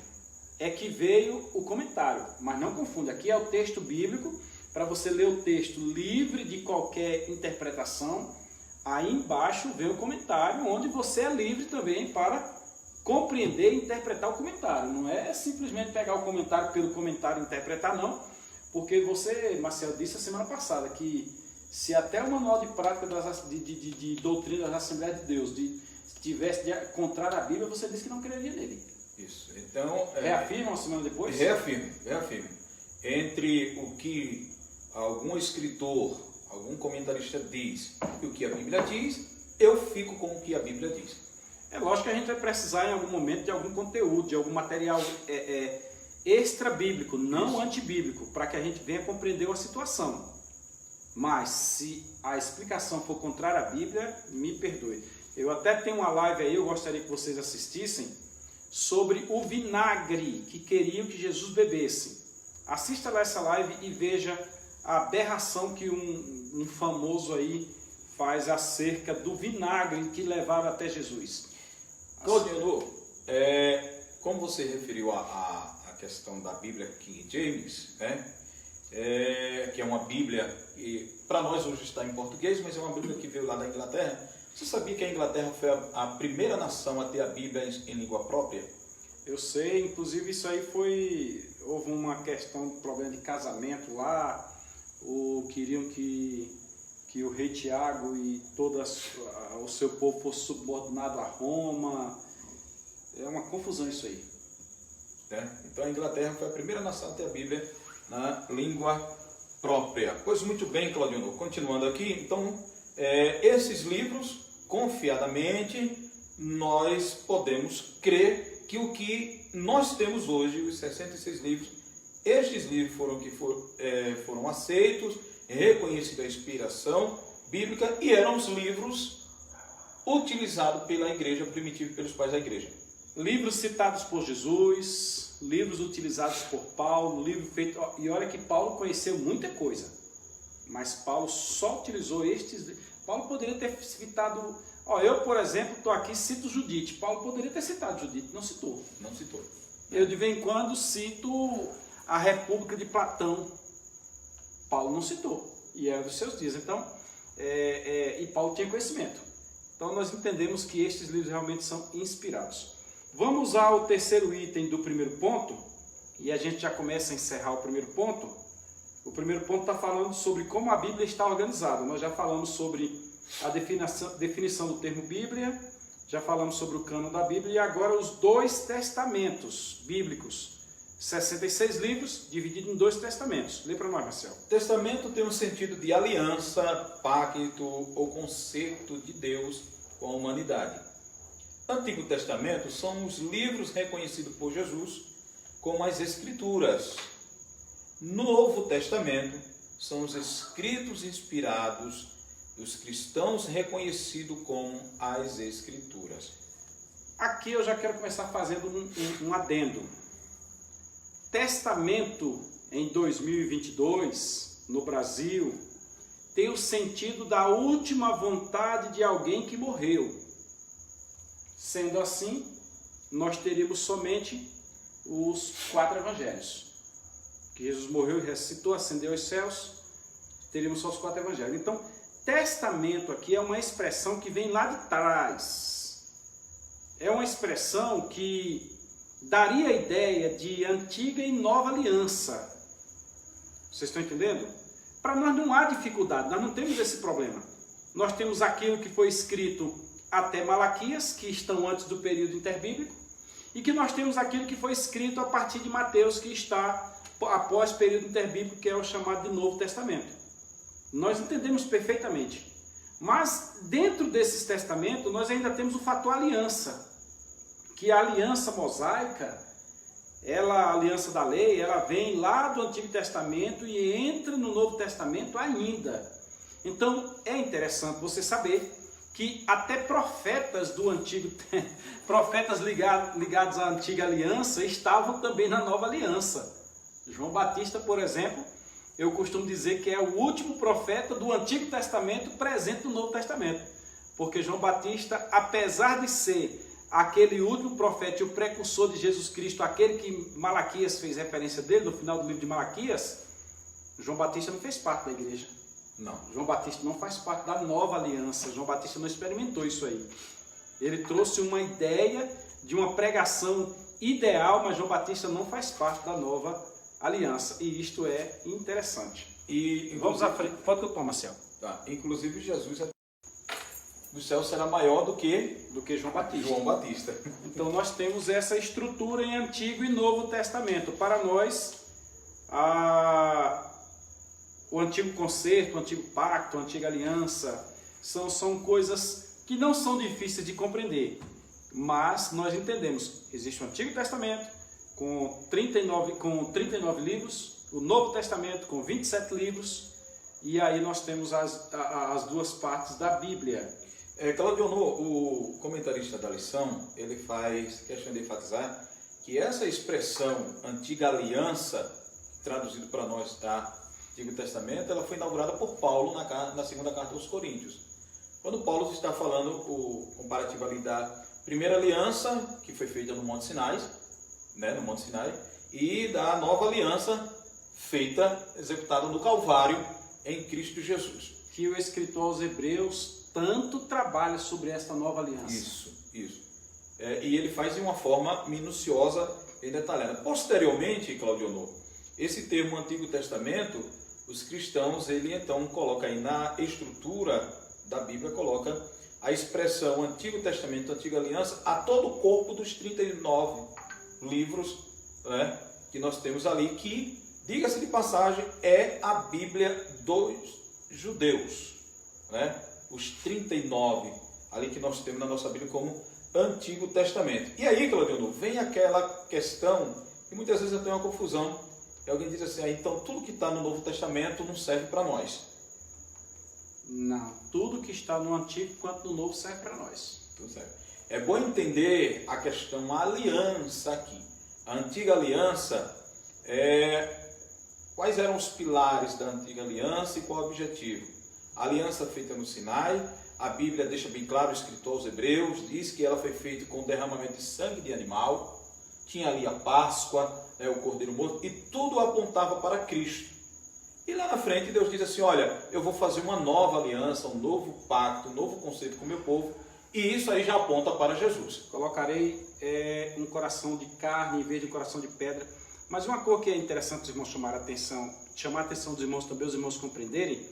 é que veio o comentário, mas não confunde, aqui é o texto bíblico, para você ler o texto livre de qualquer interpretação. Aí embaixo vem o comentário, onde você é livre também para compreender e interpretar o comentário. Não é simplesmente pegar o comentário pelo comentário e interpretar, não, porque você, Marcelo, disse a semana passada que se até o manual de prática de doutrina das Assembleias de Deus tivesse contrário à Bíblia, você disse que não creria nele. Isso. Então, reafirma uma semana depois? Reafirmo. Entre o que algum escritor, algum comentarista diz e o que a Bíblia diz, eu fico com o que a Bíblia diz. É lógico que a gente vai precisar em algum momento de algum conteúdo, de algum material extra-bíblico, não antibíblico, para que a gente venha compreender uma situação. Mas se a explicação for contrária à Bíblia, me perdoe. Eu até tenho uma live aí, eu gostaria que vocês assistissem, sobre o vinagre que queriam que Jesus bebesse. Assista lá essa live e veja a aberração que um famoso aí faz acerca do vinagre que levava até Jesus. Claudino, como você referiu a questão da Bíblia King James, né? Que é uma Bíblia que para nós hoje está em português, mas é uma Bíblia que veio lá da Inglaterra. Você sabia que a Inglaterra foi a primeira nação a ter a Bíblia em língua própria? Eu sei, inclusive isso aí houve uma questão de problema de casamento lá, queriam que o rei Tiago e todo o seu povo fosse subordinado a Roma. É uma confusão isso aí. Então a Inglaterra foi a primeira nação a ter a Bíblia na língua própria. Pois muito bem, Claudionor, continuando aqui, então esses livros, confiadamente, nós podemos crer que o que nós temos hoje, os 66 livros, estes livros foram aceitos, reconhecida a inspiração bíblica e eram os livros utilizados pela igreja primitiva e pelos pais da igreja. Livros citados por Jesus, livros utilizados por Paulo, livro feito... E olha que Paulo conheceu muita coisa, mas Paulo só utilizou estes... Paulo poderia ter citado... eu, por exemplo, estou aqui, cito Judite. Paulo poderia ter citado Judite, não citou. Não citou. Eu, de vez em quando, cito a República de Platão. Paulo não citou, e era dos seus dias. Então, e Paulo tinha conhecimento. Então, nós entendemos que estes livros realmente são inspirados. Vamos ao terceiro item do primeiro ponto, e a gente já começa a encerrar o primeiro ponto. O primeiro ponto está falando sobre como a Bíblia está organizada. Nós já falamos sobre a definição do termo Bíblia, já falamos sobre o cânon da Bíblia, e agora os 2 testamentos bíblicos. 66 livros, divididos em 2 testamentos. Lê para nós, Marcelo. Testamento tem um sentido de aliança, pacto ou concerto de Deus com a humanidade. Antigo Testamento são os livros reconhecidos por Jesus como as Escrituras. Novo Testamento são os escritos inspirados dos cristãos reconhecidos como as Escrituras. Aqui eu já quero começar fazendo um adendo. Testamento em 2022, no Brasil, tem o sentido da última vontade de alguém que morreu. Sendo assim, nós teríamos somente os 4 evangelhos. Que Jesus morreu e ressuscitou, ascendeu aos céus, teríamos só os 4 evangelhos. Então, testamento aqui é uma expressão que vem lá de trás. É uma expressão que daria a ideia de antiga e nova aliança. Vocês estão entendendo? Para nós não há dificuldade, nós não temos esse problema. Nós temos aquilo que foi escrito até Malaquias, que estão antes do período interbíblico, e que nós temos aquilo que foi escrito a partir de Mateus, que está após o período interbíblico, que é o chamado de Novo Testamento. Nós entendemos perfeitamente. Mas dentro desses testamentos, nós ainda temos o fator aliança. Que a aliança mosaica, a aliança da lei, ela vem lá do Antigo Testamento e entra no Novo Testamento ainda. Então, é interessante você saber que até profetas do Antigo, profetas ligados à Antiga Aliança, estavam também na Nova Aliança. João Batista, por exemplo, eu costumo dizer que é o último profeta do Antigo Testamento presente no Novo Testamento. Porque João Batista, apesar de ser aquele último profeta e o precursor de Jesus Cristo, aquele que Malaquias fez referência dele no final do livro de Malaquias, João Batista não fez parte da igreja. Não. João Batista não faz parte da nova aliança. João Batista não experimentou isso aí. Ele trouxe uma ideia de uma pregação ideal, mas João Batista não faz parte da nova aliança. E isto é interessante. E vamos à frente. Pode tomar, Marcelo. Tá. Inclusive Jesus do céu será maior do que João Batista. João Batista. Então nós temos essa estrutura em Antigo e Novo Testamento. Para nós, o Antigo Concerto, o Antigo Pacto, a Antiga Aliança, são coisas que não são difíceis de compreender. Mas nós entendemos, existe o Antigo Testamento com 39 livros, o Novo Testamento com 27 livros, e aí nós temos as 2 partes da Bíblia. Claudionor, o comentarista da lição, ele faz questão de enfatizar que essa expressão Antiga Aliança, traduzido para nós da Antigo Testamento, ela foi inaugurada por Paulo na segunda carta aos Coríntios. Quando Paulo está falando o comparativo ali da primeira aliança, que foi feita no Monte Sinai, e da nova aliança feita, executada no Calvário em Cristo Jesus. Que o escritor aos Hebreus tanto trabalha sobre esta nova aliança. Isso. E ele faz de uma forma minuciosa e detalhada. Posteriormente, Claudionor, esse termo Antigo Testamento, os cristãos, ele então coloca aí na estrutura da Bíblia, coloca a expressão Antigo Testamento, Antiga Aliança, a todo o corpo dos 39 livros, né, que nós temos ali, que, diga-se de passagem, é a Bíblia dos judeus, né? Os 39 ali que nós temos na nossa Bíblia como Antigo Testamento. E aí, Claudionor, vem aquela questão, e muitas vezes eu tenho uma confusão, e alguém diz assim, então tudo que está no Novo Testamento não serve para nós. Não, tudo que está no Antigo quanto no Novo serve para nós. Tudo certo. É bom entender a questão aliança aqui. A Antiga Aliança, quais eram os pilares da Antiga Aliança e qual o objetivo? A aliança feita no Sinai, a Bíblia deixa bem claro, o escritor aos Hebreus diz que ela foi feita com derramamento de sangue de animal, tinha ali a Páscoa, o Cordeiro Morto, e tudo apontava para Cristo. E lá na frente Deus diz assim, olha, eu vou fazer uma nova aliança, um novo pacto, um novo conceito com o meu povo, e isso aí já aponta para Jesus. Colocarei um coração de carne em vez de um coração de pedra. Mas uma coisa que é interessante os irmãos chamar a atenção dos irmãos também, os irmãos compreenderem,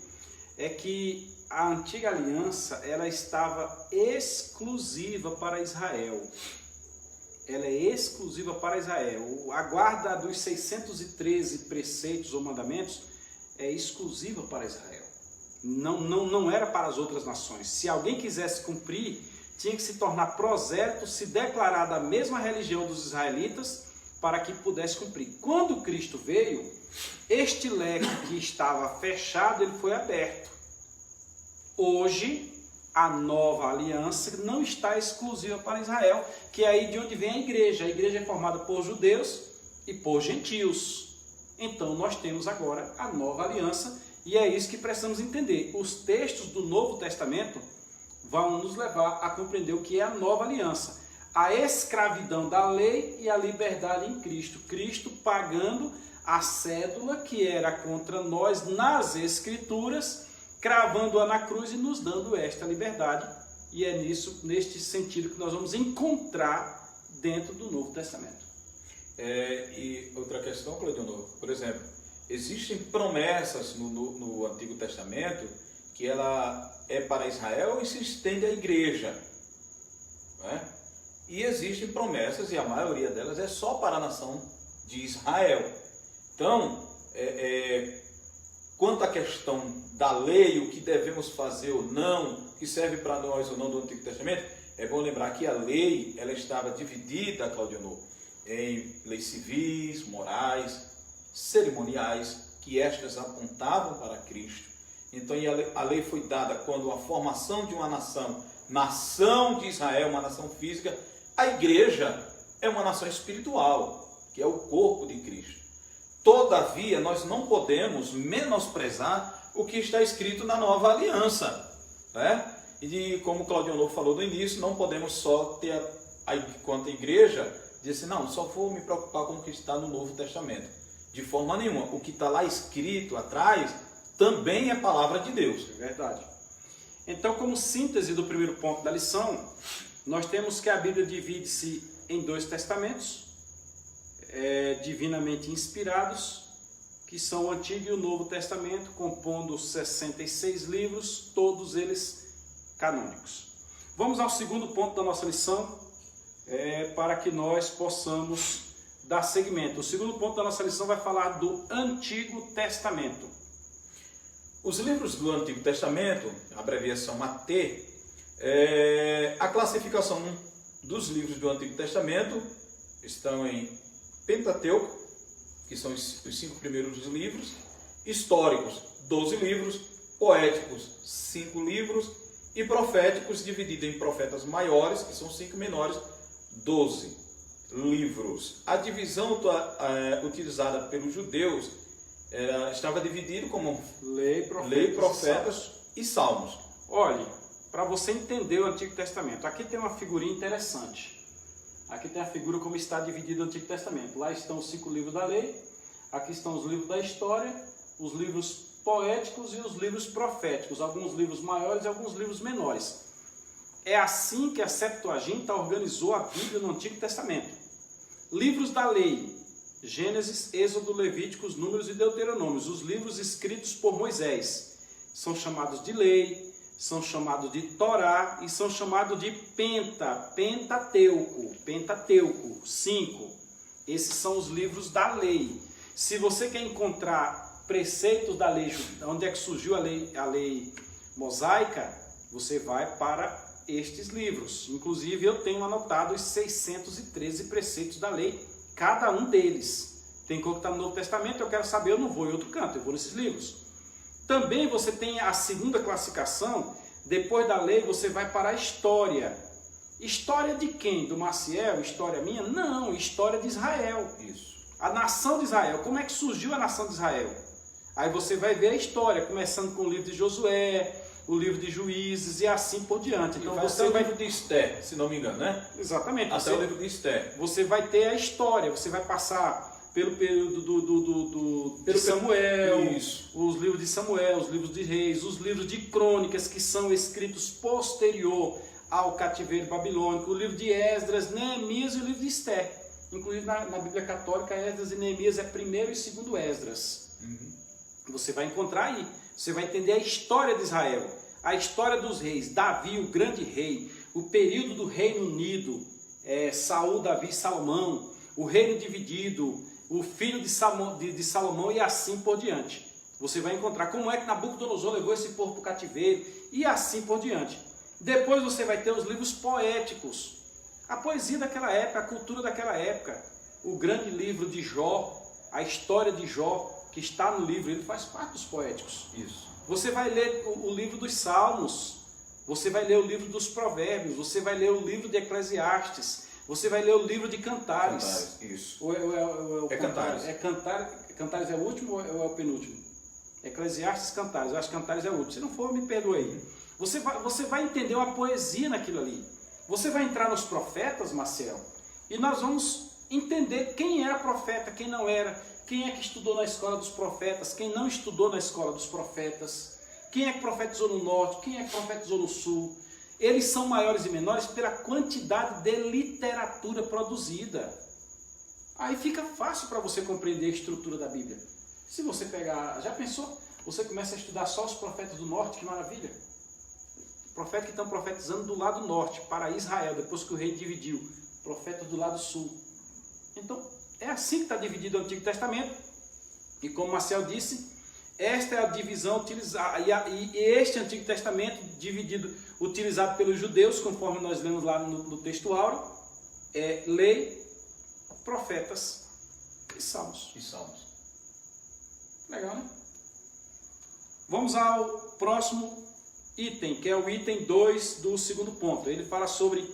é que a Antiga Aliança, ela estava exclusiva para Israel. Ela é exclusiva para Israel. A guarda dos 613 preceitos ou mandamentos é exclusiva para Israel. Não era para as outras nações. Se alguém quisesse cumprir, tinha que se tornar prosélito, se declarar da mesma religião dos israelitas para que pudesse cumprir. Quando Cristo veio, este leque que estava fechado, ele foi aberto. Hoje, a nova aliança não está exclusiva para Israel, que é aí de onde vem a igreja. A igreja é formada por judeus e por gentios. Então, nós temos agora a nova aliança, e é isso que precisamos entender. Os textos do Novo Testamento vão nos levar a compreender o que é a nova aliança. A escravidão da lei e a liberdade em Cristo. Cristo pagando a cédula que era contra nós nas Escrituras, cravando-a na cruz e nos dando esta liberdade. E é neste sentido que nós vamos encontrar dentro do Novo Testamento. E outra questão, Claudionor, por exemplo, existem promessas no Antigo Testamento que ela é para Israel e se estende à igreja, né? E existem promessas, e a maioria delas é só para a nação de Israel. Então, quanto à questão da lei, o que devemos fazer ou não, que serve para nós ou não do Antigo Testamento, é bom lembrar que a lei ela estava dividida, Claudionor, em leis civis, morais, cerimoniais, que estas apontavam para Cristo. Então, a lei foi dada quando a formação de uma nação de Israel, uma nação física. A igreja é uma nação espiritual, que é o corpo de Cristo. Todavia, nós não podemos menosprezar o que está escrito na nova aliança, né? E como o Claudionor falou no início, não podemos só ter, enquanto igreja, dizer assim, não, só vou me preocupar com o que está no Novo Testamento. De forma nenhuma. O que está lá escrito atrás também é palavra de Deus. É verdade. Então, como síntese do primeiro ponto da lição, nós temos que a Bíblia divide-se em 2 testamentos, divinamente inspirados, que são o Antigo e o Novo Testamento, compondo 66 livros, todos eles canônicos. Vamos ao segundo ponto da nossa lição, para que nós possamos dar seguimento. O segundo ponto da nossa lição vai falar do Antigo Testamento. Os livros do Antigo Testamento, a abreviação AT, a classificação dos livros do Antigo Testamento estão em Pentateuco, que são os 5 primeiros livros, históricos, 12 livros, poéticos, 5 livros, e proféticos, dividido em profetas maiores, que são 5 menores, 12 livros. A divisão utilizada pelos judeus estava dividido como lei, profetas e salmos. Olhe, para você entender o Antigo Testamento, aqui tem uma figurinha interessante. Aqui tem a figura como está dividido o Antigo Testamento. Lá estão os 5 livros da lei, aqui estão os livros da história, os livros poéticos e os livros proféticos, alguns livros maiores e alguns livros menores. É assim que a Septuaginta organizou a Bíblia no Antigo Testamento. Livros da lei, Gênesis, Êxodo, Levíticos, Números e Deuteronômios, os livros escritos por Moisés, são chamados de lei, são chamados de Torá e são chamados de Pentateuco, 5. Esses são os livros da lei. Se você quer encontrar preceitos da lei, onde é que surgiu a lei mosaica, você vai para estes livros. Inclusive eu tenho anotado os 613 preceitos da lei, cada um deles. Tem coisa que está no Novo Testamento, eu quero saber, eu não vou em outro canto, eu vou nesses livros. Também você tem a segunda classificação, depois da lei você vai para a história. História de quem? Do Maciel? História minha? Não, história de Israel. Isso. A nação de Israel. Como é que surgiu a nação de Israel? Aí você vai ver a história, começando com o livro de Josué, o livro de Juízes e assim por diante. Então você vai... o livro de Esther, se não me engano, né? Exatamente. Até o livro de Esther. Você vai ter a história, você vai passar pelo período de Samuel, isso. Os livros de Samuel, os livros de Reis, os livros de Crônicas, que são escritos posterior ao cativeiro babilônico, o livro de Esdras, Neemias e o livro de Esther. Inclusive na Bíblia Católica, Esdras e Neemias é primeiro e segundo Esdras. Você vai encontrar aí, você vai entender a história de Israel, a história dos reis, Davi, o grande rei, o período do Reino Unido, Saul, Davi e Salomão, o reino dividido, o filho de Salomão e assim por diante. Você vai encontrar como é que Nabucodonosor levou esse povo para o cativeiro e assim por diante. Depois você vai ter os livros poéticos, a poesia daquela época, a cultura daquela época, o grande livro de Jó, a história de Jó, que está no livro, ele faz parte dos poéticos. Isso. Você vai ler o livro dos Salmos, você vai ler o livro dos Provérbios, você vai ler o livro de Eclesiastes, você vai ler o livro de Cantares. Cantares, isso. É Cantares. Cantares é o último ou é o penúltimo? Eclesiastes, Cantares. Eu acho que Cantares é o último. Se não for, me perdoe aí. Você vai entender uma poesia naquilo ali. Você vai entrar nos profetas, Marcel, e nós vamos entender quem era profeta, quem não era, quem é que estudou na escola dos profetas, quem não estudou na escola dos profetas, quem é que profetizou no norte, quem é que profetizou no sul. Eles são maiores e menores pela quantidade de literatura produzida. Aí fica fácil para você compreender a estrutura da Bíblia. Se você pegar, já pensou? Você começa a estudar só os profetas do norte, que maravilha. Profetas que estão profetizando do lado norte, para Israel, depois que o rei dividiu. Profetas do lado sul. Então, é assim que está dividido o Antigo Testamento. E como Marcel disse, esta é a divisão utilizada, e este Antigo Testamento dividido, utilizado pelos judeus, conforme nós lemos lá no texto áureo, é lei, profetas e salmos. Legal, né? Vamos ao próximo item, que é o item 2 do segundo ponto. Ele fala sobre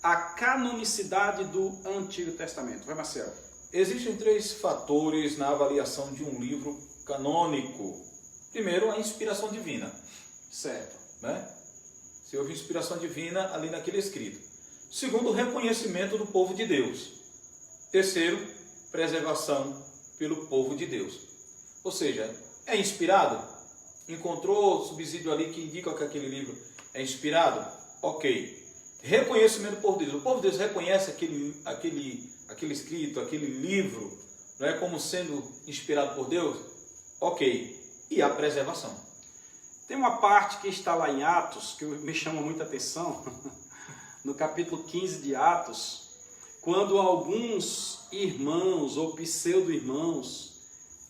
a canonicidade do Antigo Testamento. Vai, Marcelo. Existem 3 fatores na avaliação de um livro canônico. Primeiro, a inspiração divina. Certo. Né? Se houve inspiração divina ali naquele escrito. Segundo, o reconhecimento do povo de Deus. Terceiro, preservação pelo povo de Deus. Ou seja, é inspirado? Encontrou subsídio ali que indica que aquele livro é inspirado? Ok. Reconhecimento do povo de Deus. O povo de Deus reconhece aquele escrito, aquele livro, não é, como sendo inspirado por Deus? Ok. E a preservação? Tem uma parte que está lá em Atos, que me chama muita atenção, no capítulo 15 de Atos, quando alguns irmãos ou pseudo-irmãos,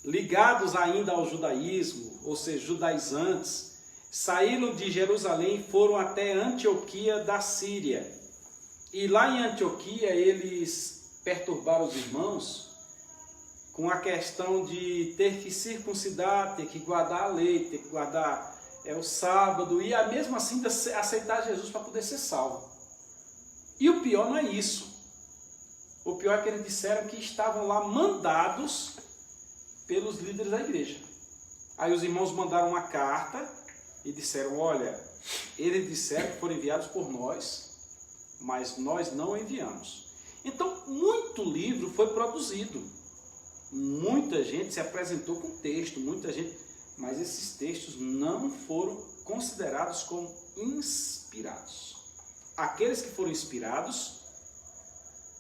ligados ainda ao judaísmo, ou seja, judaizantes, saíram de Jerusalém e foram até Antioquia da Síria. E lá em Antioquia eles perturbaram os irmãos com a questão de ter que circuncidar, ter que guardar a lei, ter que guardar o sábado, e mesmo assim aceitar Jesus para poder ser salvo. E o pior não é isso. O pior é que eles disseram que estavam lá mandados pelos líderes da igreja. Aí os irmãos mandaram uma carta e disseram, olha, eles disseram que foram enviados por nós, mas nós não enviamos. Então, muito livro foi produzido. Muita gente se apresentou com texto, muita gente, mas esses textos não foram considerados como inspirados. Aqueles que foram inspirados,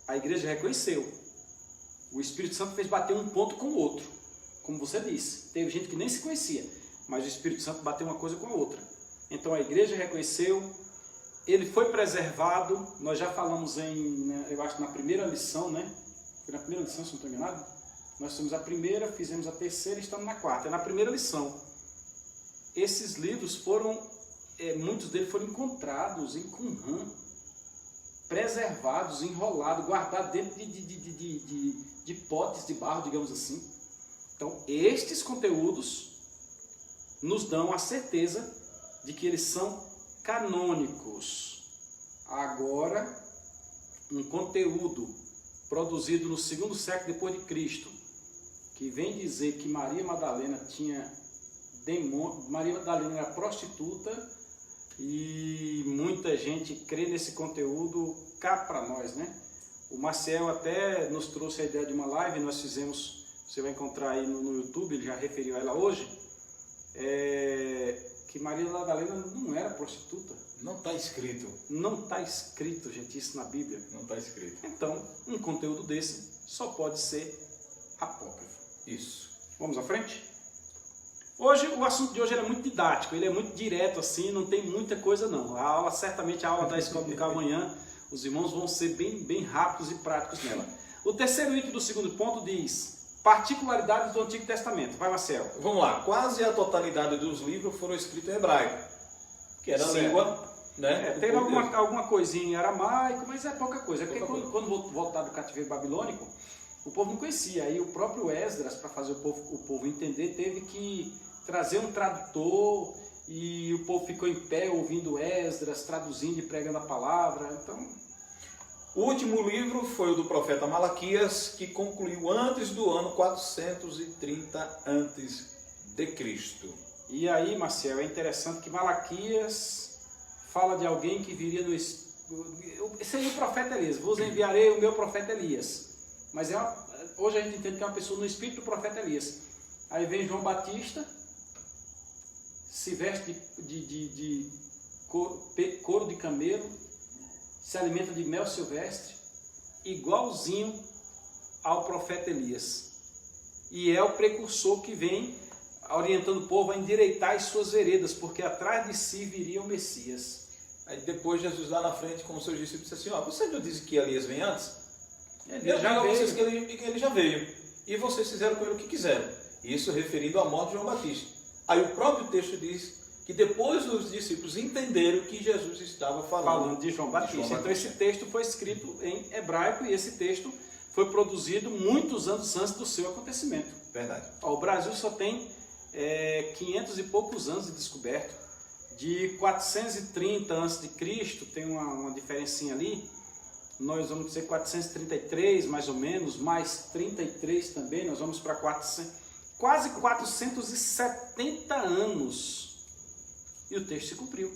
a igreja reconheceu. O Espírito Santo fez bater um ponto com o outro. Como você disse, teve gente que nem se conhecia, mas o Espírito Santo bateu uma coisa com a outra. Então a igreja reconheceu, ele foi preservado. Nós já falamos eu acho na primeira lição, né? Foi na primeira lição, se não estou enganado. Nós fizemos a primeira, fizemos a terceira e estamos na quarta. É na primeira lição. Esses livros foram, muitos deles foram encontrados em Qumran, preservados, enrolados, guardados dentro de potes de barro, digamos assim. Então, estes conteúdos nos dão a certeza de que eles são canônicos. Agora, um conteúdo produzido no 2º século depois de Cristo, que vem dizer que Maria Madalena tinha demônio, Maria Madalena era prostituta, e muita gente crê nesse conteúdo cá para nós, né? O Marcel até nos trouxe a ideia de uma live, nós fizemos, você vai encontrar aí no YouTube, ele já referiu a ela hoje, que Maria Madalena não era prostituta. Não está escrito. Não está escrito, gente, isso na Bíblia. Não está escrito. Então, um conteúdo desse só pode ser apócrifo. Isso. Vamos à frente? Hoje, o assunto de hoje é muito didático, ele é muito direto assim, não tem muita coisa não. Certamente a aula da Escola Dominical amanhã, os irmãos vão ser bem rápidos e práticos nela. O terceiro item do 2º ponto diz particularidades do Antigo Testamento. Vai, Marcel. Vamos lá. Quase a totalidade dos livros foram escritos em hebraico, que era a língua, né? Teve alguma coisinha em aramaico, mas é pouca coisa. É porque quando voltar do cativeiro babilônico, o povo não conhecia. Aí o próprio Esdras, para fazer o povo entender, teve que trazer um tradutor, e o povo ficou em pé ouvindo Esdras, traduzindo e pregando a palavra. Então, o último livro foi o do profeta Malaquias, que concluiu antes do ano 430 a.C. E aí, Marcel, é interessante que Malaquias fala de alguém que viria no... Seria o profeta Elias. Vos enviarei o meu profeta Elias. Mas hoje a gente entende que é uma pessoa no espírito do profeta Elias. Aí vem João Batista, se veste de couro de camelo, se alimenta de mel silvestre, igualzinho ao profeta Elias. E é o precursor que vem orientando o povo a endireitar as suas veredas, porque atrás de si viria o Messias. Aí depois Jesus lá na frente com os seus discípulos disse assim, você não disse que Elias vem antes? Ele já veio. Vocês que ele já veio. E vocês fizeram com ele o que quiseram. Isso referindo à morte de João Batista. Aí o próprio texto diz que depois os discípulos entenderam que Jesus estava falando de João Batista. Então esse texto foi escrito em hebraico e esse texto foi produzido muitos anos antes do seu acontecimento. Verdade. O Brasil só tem 500 e poucos anos de descoberto. De 430 a.C., tem uma diferencinha ali, nós vamos dizer 433 mais ou menos, mais 33 também, nós vamos para quase 470 anos. E o texto se cumpriu.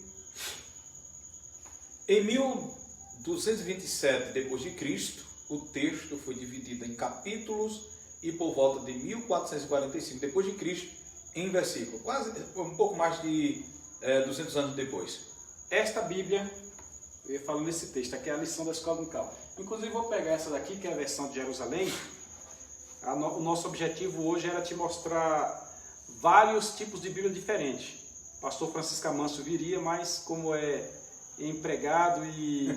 Em 1227 d.C., o texto foi dividido em capítulos e por volta de 1445 d.C., em versículo, quase um pouco mais de 200 anos depois. Esta Bíblia, eu ia falando nesse texto, aqui é a lição da Escola Dominical. Inclusive vou pegar essa daqui, que é a versão de Jerusalém. O nosso objetivo hoje era te mostrar vários tipos de Bíblia diferentes. O pastor Francisco Amâncio viria, mas como é empregado e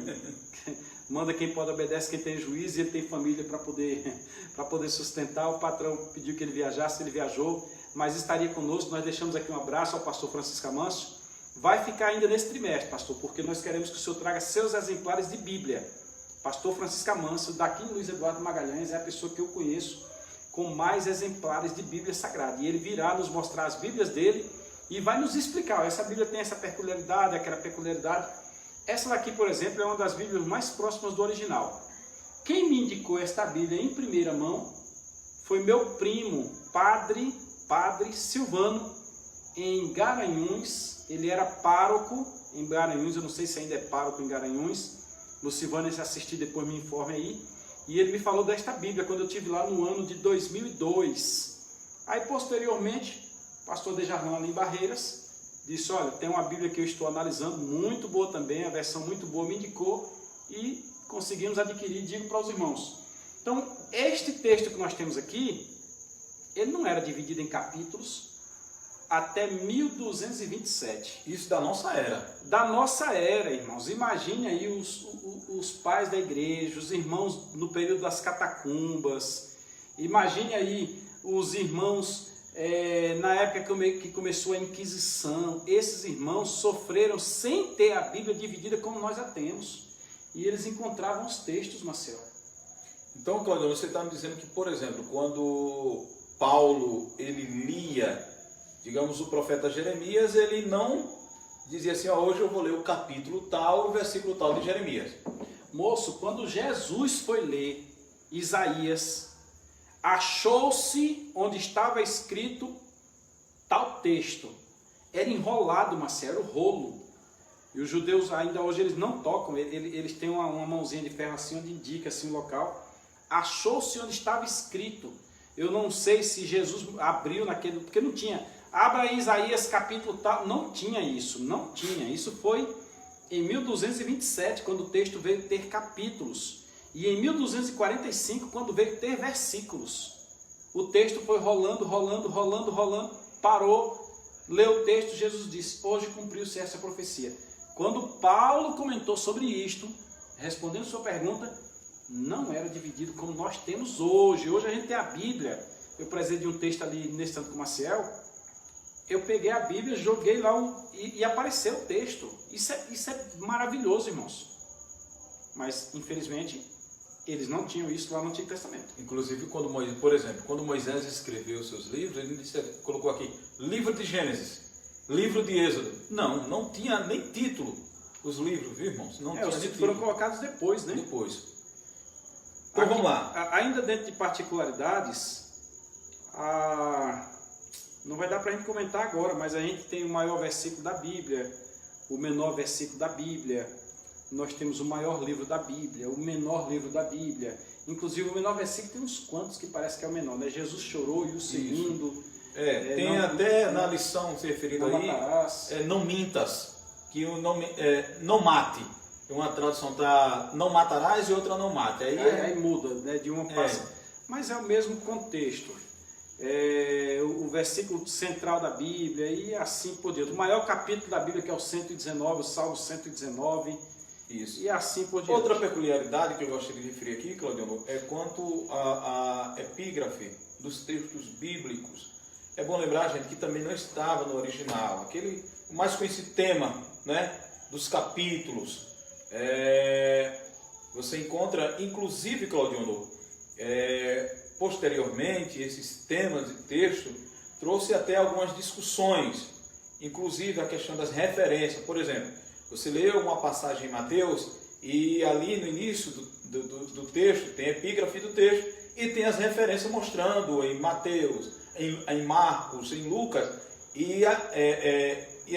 manda quem pode, obedece quem tem juízo, e ele tem família para poder sustentar, o patrão pediu que ele viajasse, ele viajou, mas estaria conosco. Nós deixamos aqui um abraço ao pastor Francisco Amâncio. Vai ficar ainda nesse trimestre, pastor, porque nós queremos que o senhor traga seus exemplares de Bíblia. Pastor Francisco Amâncio, daqui em Luiz Eduardo Magalhães, é a pessoa que eu conheço com mais exemplares de Bíblia Sagrada. E ele virá nos mostrar as Bíblias dele e vai nos explicar. Essa Bíblia tem essa peculiaridade, aquela peculiaridade. Essa daqui, por exemplo, é uma das Bíblias mais próximas do original. Quem me indicou esta Bíblia em primeira mão foi meu primo, Padre Silvano, em Garanhuns. Ele era pároco em Garanhuns, eu não sei se ainda é pároco em Garanhuns. No Silvano, se assistir depois me informe aí. e ele me falou desta Bíblia quando eu estive lá no ano de 2002. Aí, posteriormente, o pastor Dejarlan ali em Barreiras disse, olha, tem uma Bíblia que eu estou analisando, muito boa também, a versão muito boa, me indicou e conseguimos adquirir, digo para os irmãos. Então, este texto que nós temos aqui, ele não era dividido em capítulos até 1227. Isso da nossa era. Da nossa era, irmãos. Imagine aí os pais da igreja, os irmãos no período das catacumbas. Imagine aí os irmãos na época que começou a Inquisição. Esses irmãos sofreram sem ter a Bíblia dividida como nós a temos. E eles encontravam os textos, Marcelo. Então, Claudio, você está me dizendo que, por exemplo, quando Paulo ele lia, digamos, o profeta Jeremias, ele não dizia assim, hoje eu vou ler o capítulo tal, o versículo tal de Jeremias. Moço, quando Jesus foi ler Isaías, achou-se onde estava escrito tal texto. Era enrolado, Marcelo, era o rolo. E os judeus ainda hoje eles não tocam, eles têm uma mãozinha de ferro assim, onde indica assim o local. Achou-se onde estava escrito. Eu não sei se Jesus abriu naquele, porque não tinha. Abra aí Isaías capítulo tal, não tinha isso, não tinha. Isso foi em 1227, quando o texto veio ter capítulos. E em 1245, quando veio ter versículos. O texto foi rolando, parou, leu o texto, Jesus disse, hoje cumpriu-se essa profecia. Quando Paulo comentou sobre isto, respondendo sua pergunta, não era dividido como nós temos hoje. Hoje a gente tem a Bíblia. Eu precisei de um texto ali nesse tanto com o Maciel. Eu peguei a Bíblia, joguei lá e apareceu o texto. Isso é maravilhoso, irmãos. Mas, infelizmente, eles não tinham isso lá no Antigo Testamento. Inclusive, por exemplo, quando Moisés escreveu os seus livros, ele colocou aqui, livro de Gênesis, livro de Êxodo. Não tinha nem título os livros, viu, irmãos? Não tinha os títulos foram colocados depois, né? Depois. Então, vamos lá. Ainda dentro de particularidades, não vai dar para a gente comentar agora, mas a gente tem o maior versículo da Bíblia, o menor versículo da Bíblia, nós temos o maior livro da Bíblia, o menor livro da Bíblia. Inclusive o menor versículo tem uns quantos que parece que é o menor, né? Jesus chorou e o segundo. Tem até na lição se referido aí, não mintas, que o nome não mate. Uma tradução está não matarás e outra não mate. Aí muda, né? De uma passa. Mas é o mesmo contexto. O versículo central da Bíblia e assim por diante. O maior capítulo da Bíblia que é o 119, o Salmo 119. Isso. E assim por diante. Outra peculiaridade que eu gostaria de referir aqui, Claudio, é quanto à epígrafe dos textos bíblicos. É bom lembrar, gente, que também não estava no original. O mais conhecido tema, né, dos capítulos. Você encontra, inclusive, Claudio, posteriormente, esses temas de texto trouxe até algumas discussões, inclusive a questão das referências. Por exemplo, você lê uma passagem em Mateus e ali no início do texto tem a epígrafe do texto e tem as referências mostrando em Mateus, em Marcos, em Lucas, e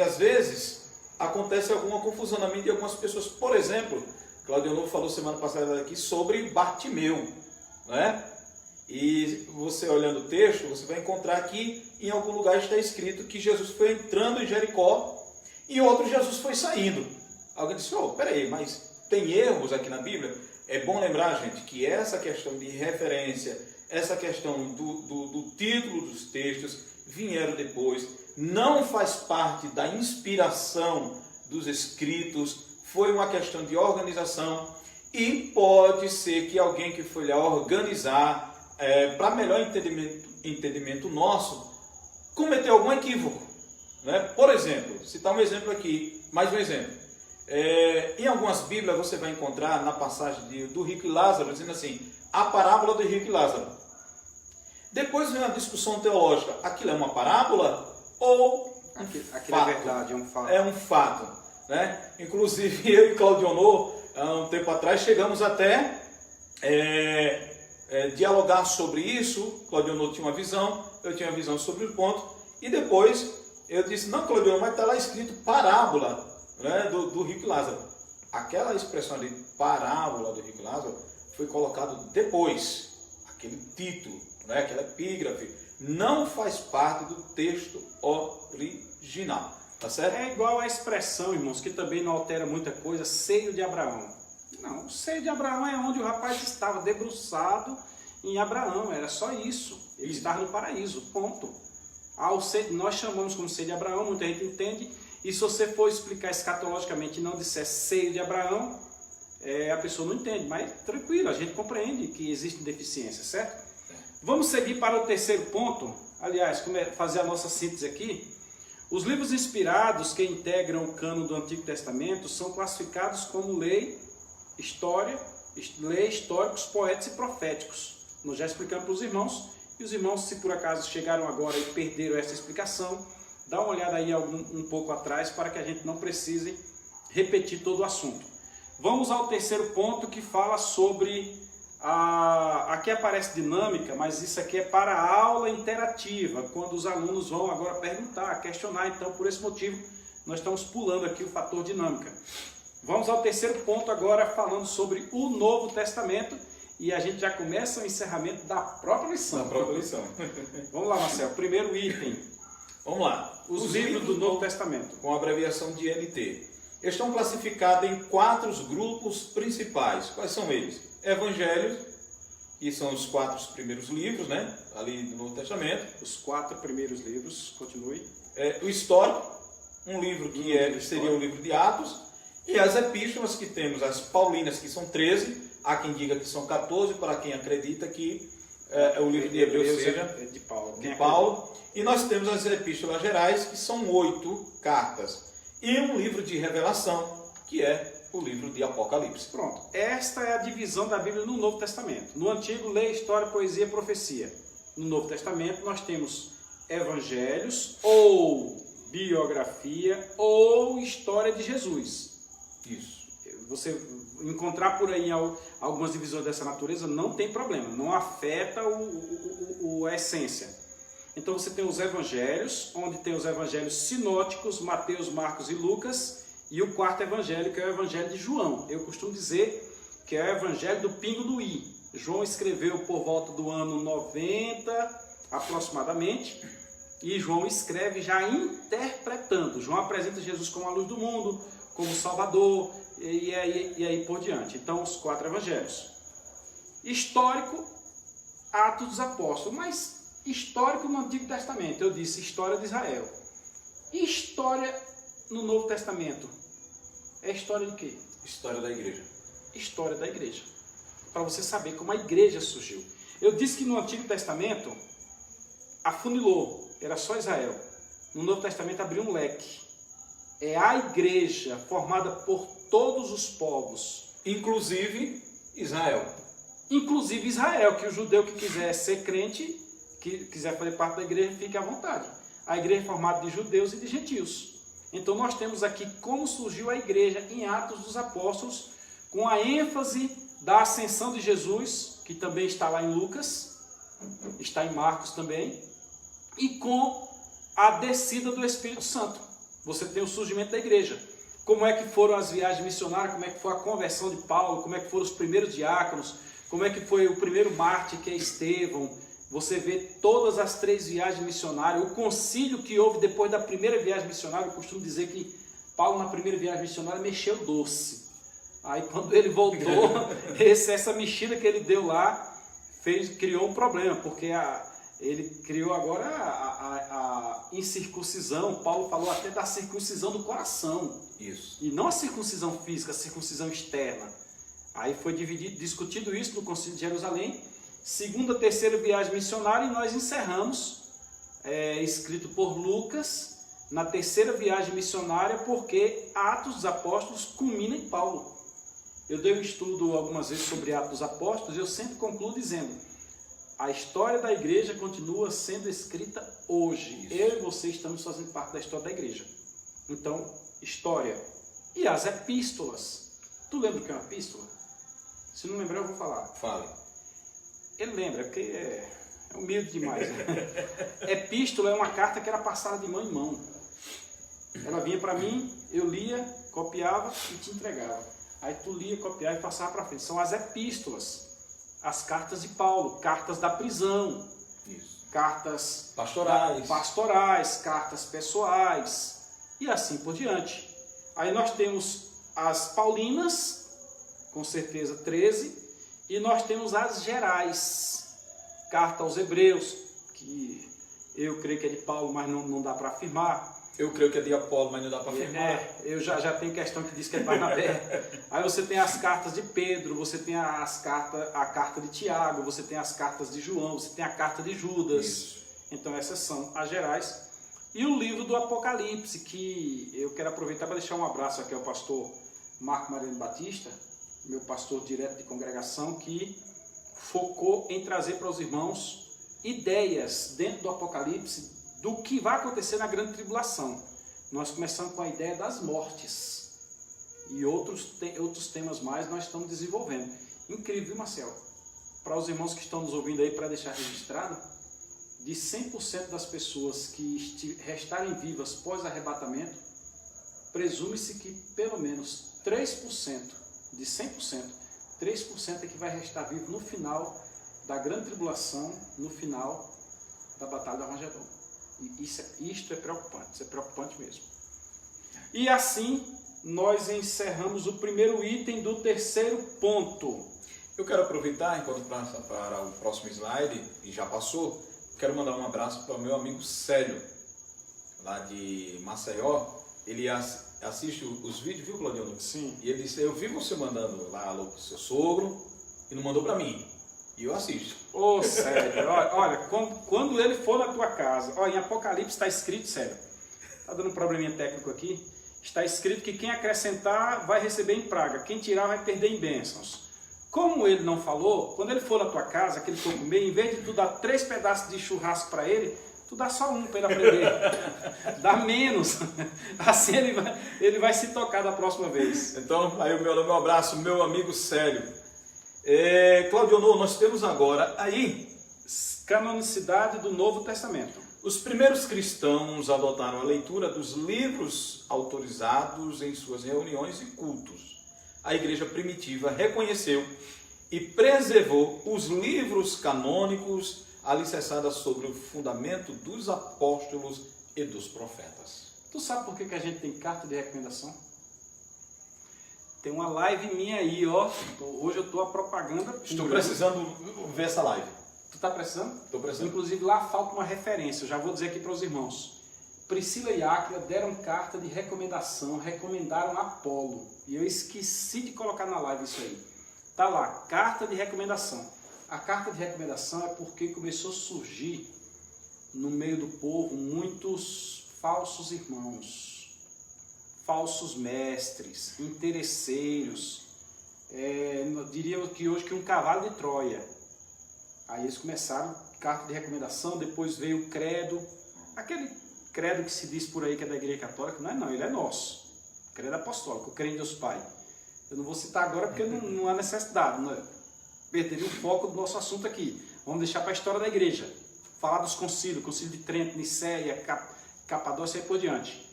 às vezes acontece alguma confusão na mente de algumas pessoas. Por exemplo, Claudio falou semana passada aqui sobre Bartimeu, né? E você olhando o texto, você vai encontrar que em algum lugar está escrito que Jesus foi entrando em Jericó e outro Jesus foi saindo. Alguém disse, peraí, mas tem erros aqui na Bíblia? É bom lembrar, gente, que essa questão de referência, essa questão do título dos textos vieram depois, não faz parte da inspiração dos escritos, foi uma questão de organização e pode ser que alguém que foi lá organizar para melhor entendimento nosso, cometeu algum equívoco. Né? Por exemplo, citar um exemplo aqui, mais um exemplo. Em algumas Bíblias você vai encontrar na passagem do rico e Lázaro, dizendo assim, a parábola do rico e Lázaro. Depois vem a discussão teológica, aquilo é uma parábola ou aquilo fato? É verdade, é um fato. É um fato. Né? Inclusive eu e Claudio, há um tempo atrás, chegamos até dialogar sobre isso. Claudio tinha uma visão, eu tinha uma visão sobre o ponto, e depois eu disse, não, Claudio, mas está lá escrito parábola, né, do rico e Lázaro. Aquela expressão de parábola do rico e Lázaro foi colocado depois, aquele título, né, aquela epígrafe, não faz parte do texto original. Tá certo? É igual a expressão, irmãos, que também não altera muita coisa, seio de Abraão. Não, o seio de Abraão é onde o rapaz estava debruçado em Abraão, era só isso. Ele estava no paraíso, ponto. Nós chamamos como seio de Abraão, muita gente entende, e se você for explicar escatologicamente e não disser seio de Abraão, a pessoa não entende, mas tranquilo, a gente compreende que existe deficiência, certo? Vamos seguir para o terceiro ponto, aliás, fazer a nossa síntese aqui. Os livros inspirados que integram o cânon do Antigo Testamento são classificados como lei, históricos, poéticos e proféticos. Nós já explicamos para os irmãos, e os irmãos, se por acaso chegaram agora e perderam essa explicação, dá uma olhada aí um pouco atrás para que a gente não precise repetir todo o assunto. Vamos ao terceiro ponto que fala sobre... Aqui aparece dinâmica, mas isso aqui é para a aula interativa, quando os alunos vão agora perguntar, questionar. Então, por esse motivo, nós estamos pulando aqui o fator dinâmica. Vamos ao terceiro ponto agora, falando sobre o Novo Testamento, e a gente já começa o encerramento da própria lição. Vamos lá, Marcelo, primeiro item. Vamos lá. Os livros do Novo Testamento. Com a abreviação de NT. Estão classificados em 4 grupos principais. Quais são eles? Evangelhos, que são os 4 primeiros livros, né? Ali do Novo Testamento. Os 4 primeiros livros, continue. O histórico, um livro que seria o livro de Atos. E as epístolas, que temos as paulinas, que são 13. Há quem diga que são 14, para quem acredita que o livro de Hebreus seja de Paulo. De Paulo. E nós temos as epístolas gerais, que são 8 cartas. E um livro de revelação, que é o livro de Apocalipse. Pronto. Esta é a divisão da Bíblia no Novo Testamento. No Antigo, lei, história, poesia e profecia. No Novo Testamento, nós temos evangelhos, ou biografia, ou história de Jesus. Isso. Você encontrar por aí algumas divisões dessa natureza, não tem problema. Não afeta a essência. Então você tem os evangelhos, onde tem os evangelhos sinóticos, Mateus, Marcos e Lucas, e o quarto evangelho, que é o evangelho de João. Eu costumo dizer que é o evangelho do pingo do i. João escreveu por volta do ano 90, aproximadamente, e João escreve já interpretando. João apresenta Jesus como a luz do mundo, como Salvador, e aí por diante. Então, os 4 evangelhos. Histórico, Atos dos Apóstolos, mas histórico no Antigo Testamento, eu disse história de Israel. História no Novo Testamento, é história de quê? História da igreja. História da igreja. Para você saber como a igreja surgiu. Eu disse que no Antigo Testamento afunilou, era só Israel. No Novo Testamento abriu um leque. É a igreja formada por todos os povos. Inclusive Israel. Inclusive Israel, que o judeu que quiser ser crente, que quiser fazer parte da igreja, fique à vontade. A igreja é formada de judeus e de gentios. Então nós temos aqui como surgiu a igreja em Atos dos Apóstolos, com a ênfase da ascensão de Jesus, que também está lá em Lucas, está em Marcos também, e com a descida do Espírito Santo. Você tem o surgimento da igreja. Como é que foram as viagens missionárias, como é que foi a conversão de Paulo, como é que foram os primeiros diáconos, como é que foi o primeiro mártir, que é Estevão. Você vê todas as 3 viagens missionárias, o concílio que houve depois da primeira viagem missionária. Eu costumo dizer que Paulo, na primeira viagem missionária, mexeu doce. Aí quando ele voltou, essa mexida que ele deu lá, criou um problema, porque ele criou agora a incircuncisão. Paulo falou até da circuncisão do coração. Isso. E não a circuncisão física, a circuncisão externa. Aí foi discutido isso no Concílio de Jerusalém. Segunda, terceira viagem missionária, e nós encerramos, escrito por Lucas, na terceira viagem missionária, porque Atos dos Apóstolos culmina em Paulo. Eu dei um estudo algumas vezes sobre Atos dos Apóstolos, e eu sempre concluo dizendo: a história da igreja continua sendo escrita hoje. Isso. Eu e você estamos fazendo parte da história da igreja. Então, história. E as epístolas. Tu lembra o que é uma epístola? Se não lembrar, eu vou falar. Fale. Ele lembra, porque é humilde demais. Né? Epístola é uma carta que era passada de mão em mão. Ela vinha para mim, eu lia, copiava e te entregava. Aí tu lia, copiava e passava para frente. São as epístolas. as cartas de Paulo, cartas da prisão, Isso. cartas Pastorais. cartas pessoais e assim por diante. Aí nós temos as paulinas, com certeza 13, e nós temos as gerais, carta aos hebreus, que eu creio que é de Paulo, mas não dá para afirmar. Eu creio que é de Apolo, mas não dá para afirmar. Eu já tenho questão que diz que é de Barnabé. Aí você tem as cartas de Pedro, você tem a carta de Tiago, você tem as cartas de João, você tem a carta de Judas. Isso. Então essas são as gerais. E o livro do Apocalipse, que eu quero aproveitar para deixar um abraço aqui ao pastor Marco Mariano Batista, meu pastor direto de congregação, que focou em trazer para os irmãos ideias dentro do Apocalipse do que vai acontecer na grande tribulação. Nós começamos com a ideia das mortes e outros temas mais nós estamos desenvolvendo. Incrível, Marcelo? Para os irmãos que estão nos ouvindo aí, para deixar registrado, de 100% das pessoas que restarem vivas pós-arrebatamento, presume-se que pelo menos 3%, de 100%, 3% é que vai restar vivo no final da grande tribulação, no final da Batalha do Armagedon. E isto é preocupante, isso é preocupante mesmo. E assim, nós encerramos o primeiro item do terceiro ponto. Eu quero aproveitar, enquanto passa para o próximo slide, e já passou, quero mandar um abraço para o meu amigo Célio, lá de Maceió. Ele assiste os vídeos, viu, Claudio? Sim. E ele disse, eu vi você mandando lá alô pro seu sogro e não mandou para mim. E eu assisto. Ô, Célio, olha, quando ele for na tua casa, olha, em Apocalipse está escrito, Célio, está dando um probleminha técnico aqui, está escrito que quem acrescentar vai receber em praga, quem tirar vai perder em bênçãos. Como ele não falou, quando ele for na tua casa, que ele for comer, em vez de tu dar 3 pedaços de churrasco para ele, tu dá só um para ele aprender. Dá menos. Assim ele vai se tocar da próxima vez. Então, aí o meu abraço, meu amigo Célio. Claudio, nós temos agora aí canonicidade do Novo Testamento. Os primeiros cristãos adotaram a leitura dos livros autorizados em suas reuniões e cultos. A igreja primitiva reconheceu e preservou os livros canônicos alicerçados sobre o fundamento dos apóstolos e dos profetas. Tu sabe por que a gente tem carta de recomendação? Tem uma live minha aí, ó. Hoje eu estou a propaganda pura. Estou precisando ver essa live. Tu está precisando? Estou precisando. Inclusive lá falta uma referência, eu já vou dizer aqui para os irmãos. Priscila e Áquila deram carta de recomendação, recomendaram Apolo. E eu esqueci de colocar na live isso aí. Tá lá, carta de recomendação. A carta de recomendação é porque começou a surgir no meio do povo muitos falsos irmãos, falsos mestres, interesseiros, diria que hoje que um cavalo de Troia. Aí eles começaram carta de recomendação, depois veio o credo, aquele credo que se diz por aí que é da Igreja Católica, não, ele é nosso, credo apostólico, creio em Deus Pai. Eu não vou citar agora porque não há necessidade, perderia o foco do nosso assunto aqui. Vamos deixar para a história da igreja, falar dos concílios, concílio de Trento, Nicéia, Capadócia e por diante.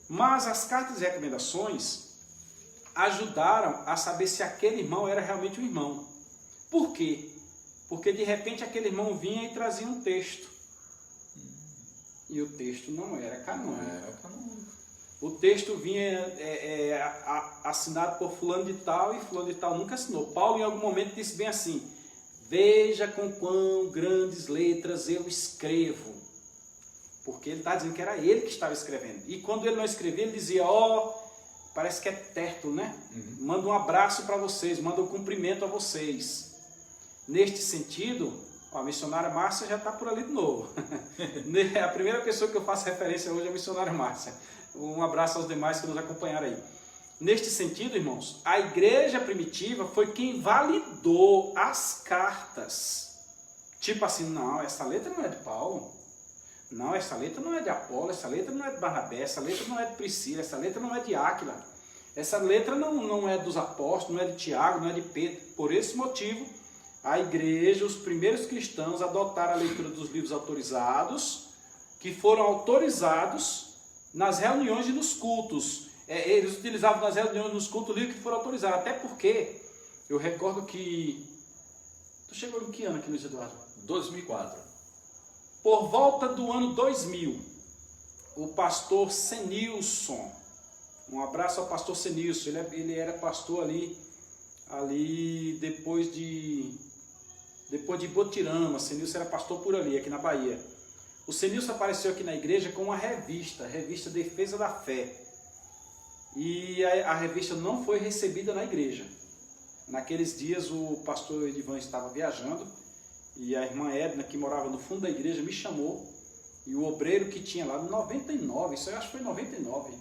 Mas as cartas de recomendações ajudaram a saber se aquele irmão era realmente um irmão. Por quê? Porque de repente aquele irmão vinha e trazia um texto. E o texto não era canônico. O texto vinha assinado por fulano de tal e fulano de tal nunca assinou. Paulo em algum momento disse bem assim, veja com quão grandes letras eu escrevo. Porque ele está dizendo que era ele que estava escrevendo. E quando ele não escrevia, ele dizia, parece que é Tértulo, né? Uhum. Manda um abraço para vocês, manda um cumprimento a vocês. Neste sentido, a missionária Márcia já está por ali de novo. A primeira pessoa que eu faço referência hoje é a missionária Márcia. Um abraço aos demais que nos acompanharam aí. Neste sentido, irmãos, a igreja primitiva foi quem validou as cartas. Tipo assim, não, essa letra não é de Paulo. Não, essa letra não é de Apolo, essa letra não é de Barnabé, essa letra não é de Priscila, essa letra não é de Áquila. Essa letra não é dos apóstolos, não é de Tiago, não é de Pedro. Por esse motivo, a igreja, os primeiros cristãos adotaram a leitura dos livros autorizados, que foram autorizados nas reuniões e nos cultos. Eles utilizavam nas reuniões e nos cultos livros que foram autorizados. Até porque, eu recordo que Tu chegou em que ano aqui, Luiz Eduardo? 2004. Por volta do ano 2000, o pastor Senilson, um abraço ao pastor Senilson, ele era pastor ali depois de Botirama. Senilson era pastor por ali, aqui na Bahia. O Senilson apareceu aqui na igreja com uma revista, a revista Defesa da Fé. E a revista não foi recebida na igreja. Naqueles dias o pastor Edivan estava viajando e a irmã Edna, que morava no fundo da igreja, me chamou. E o obreiro que tinha lá, em 99, isso eu acho que foi em 99,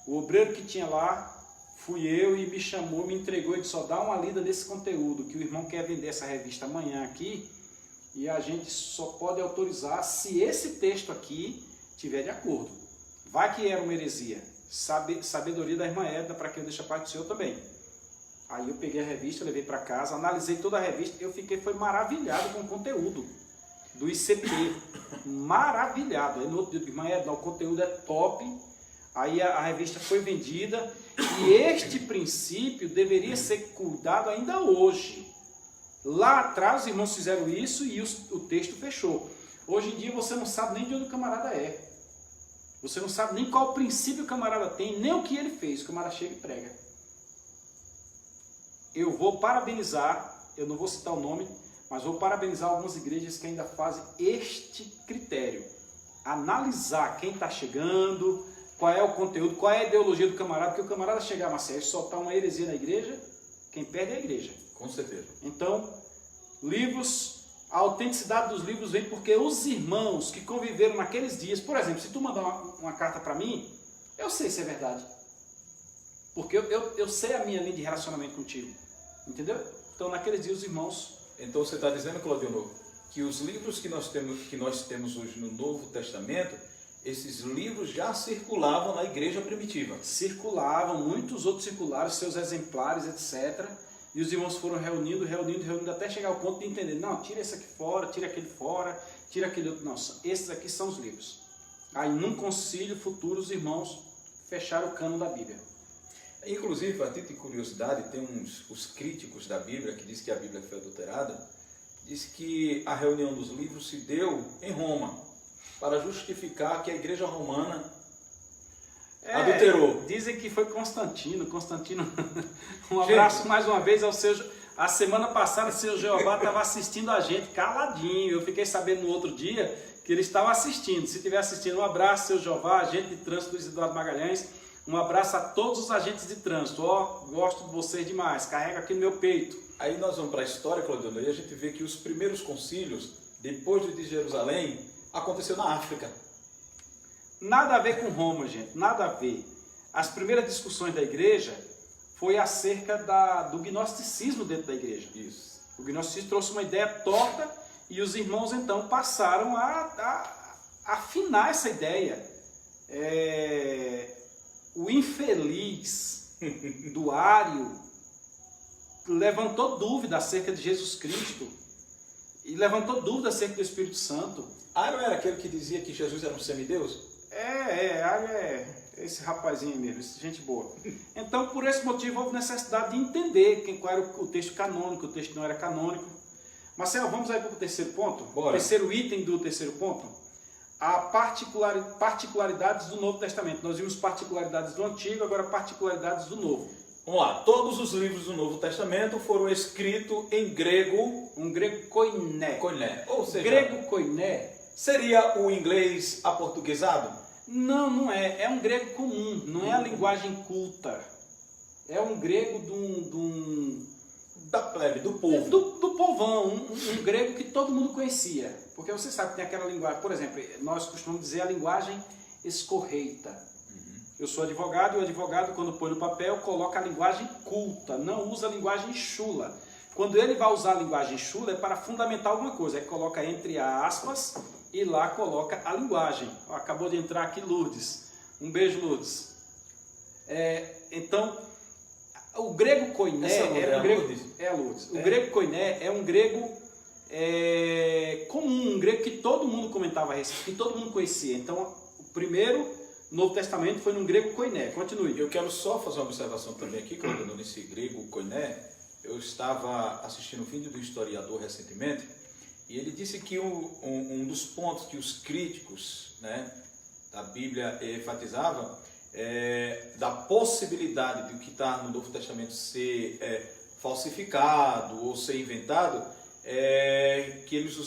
o obreiro que tinha lá, fui eu, e me chamou, me entregou e disse: só dá uma lida nesse conteúdo, que o irmão quer vender essa revista amanhã aqui, e a gente só pode autorizar se esse texto aqui tiver de acordo. Vai que era uma heresia. Sabedoria da irmã Edna, para que eu deixe a parte do Senhor também. Aí eu peguei a revista, levei para casa, analisei toda a revista, eu foi maravilhado com o conteúdo do ICP. Maravilhado. Aí no outro dia, irmã Edna, o conteúdo é top. Aí a revista foi vendida, e este princípio deveria ser cuidado ainda hoje. Lá atrás os irmãos fizeram isso e o texto fechou. Hoje em dia você não sabe nem de onde o camarada é. Você não sabe nem qual princípio o camarada tem, nem o que ele fez. O camarada chega e prega. Eu vou parabenizar, eu não vou citar o nome, mas vou parabenizar algumas igrejas que ainda fazem este critério. Analisar quem está chegando, qual é o conteúdo, qual é a ideologia do camarada, porque o camarada chegar, Marcelo, e soltar uma heresia na igreja, quem perde é a igreja. Com certeza. Então, livros, a autenticidade dos livros vem porque os irmãos que conviveram naqueles dias, por exemplo, se tu mandar uma carta para mim, eu sei se é verdade. Porque eu sei a minha linha de relacionamento contigo. Entendeu? Então, naqueles dias, os irmãos... Então, você está dizendo, Claudionor, que os livros que nós temos hoje no Novo Testamento, esses livros já circulavam na igreja primitiva. Circulavam, muitos outros circularam, seus exemplares, etc. E os irmãos foram reunindo, até chegar ao ponto de entender: não, tira esse aqui fora, tira aquele fora, tira aquele outro. Não, esses aqui são os livros. Aí, num concílio futuro, os irmãos fecharam o cano da Bíblia. Inclusive, a título de curiosidade, tem os críticos da Bíblia, que diz que a Bíblia foi adulterada, diz que a reunião dos livros se deu em Roma, para justificar que a igreja romana adulterou. Dizem que foi Constantino. Um abraço mais uma vez ao seu... A semana passada, o seu Jeová estava assistindo a gente, caladinho. Eu fiquei sabendo no outro dia que ele estava assistindo. Se estiver assistindo, um abraço, seu Jeová, agente de trânsito Luiz Eduardo Magalhães. Um abraço a todos os agentes de trânsito. Gosto de vocês demais. Carrega aqui no meu peito. Aí nós vamos para a história, Claudio, e a gente vê que os primeiros concílios, depois de Jerusalém, aconteceu na África. Nada a ver com Roma, gente. Nada a ver. As primeiras discussões da igreja foi acerca do gnosticismo dentro da igreja. Isso. O gnosticismo trouxe uma ideia torta e os irmãos então passaram a afinar essa ideia. O infeliz do Ário levantou dúvida acerca de Jesus Cristo e levantou dúvida acerca do Espírito Santo. Ário era aquele que dizia que Jesus era um semideus? Ário é esse rapazinho mesmo, gente boa. Então, por esse motivo, houve necessidade de entender qual era o texto canônico, o texto que não era canônico. Marcelo, vamos aí para o terceiro ponto? Bora. Terceiro item do terceiro ponto. A particularidades do Novo Testamento. Nós vimos particularidades do Antigo, agora particularidades do Novo. Vamos lá, todos os livros do Novo Testamento foram escritos em grego. Um grego koiné. Koiné. Ou seja, grego koiné seria o inglês aportuguesado? Não é. É um grego comum, não é a linguagem culta. É um grego da plebe, do povo. Do povão, um grego que todo mundo conhecia. Porque você sabe que tem aquela linguagem, por exemplo, nós costumamos dizer a linguagem escorreita. Eu sou advogado, e o advogado, quando põe no papel, coloca a linguagem culta, não usa a linguagem chula. Quando ele vai usar a linguagem chula, é para fundamentar alguma coisa. Aí coloca entre aspas e lá coloca a linguagem. Acabou de entrar aqui Lourdes. Um beijo, Lourdes. Então, o grego koiné era um grego... Lourdes. O grego koiné é um grego comum, um grego que todo mundo comentava a respeito, que todo mundo conhecia. Então, o primeiro Novo Testamento foi num grego koiné. Continue. Eu quero só fazer uma observação também aqui, Claudio, nesse grego koiné. eu estava assistindo um vídeo do historiador recentemente, e ele disse que um dos pontos que os críticos, né, da Bíblia enfatizavam da possibilidade de o que está no Novo Testamento ser falsificado ou ser inventado, que eles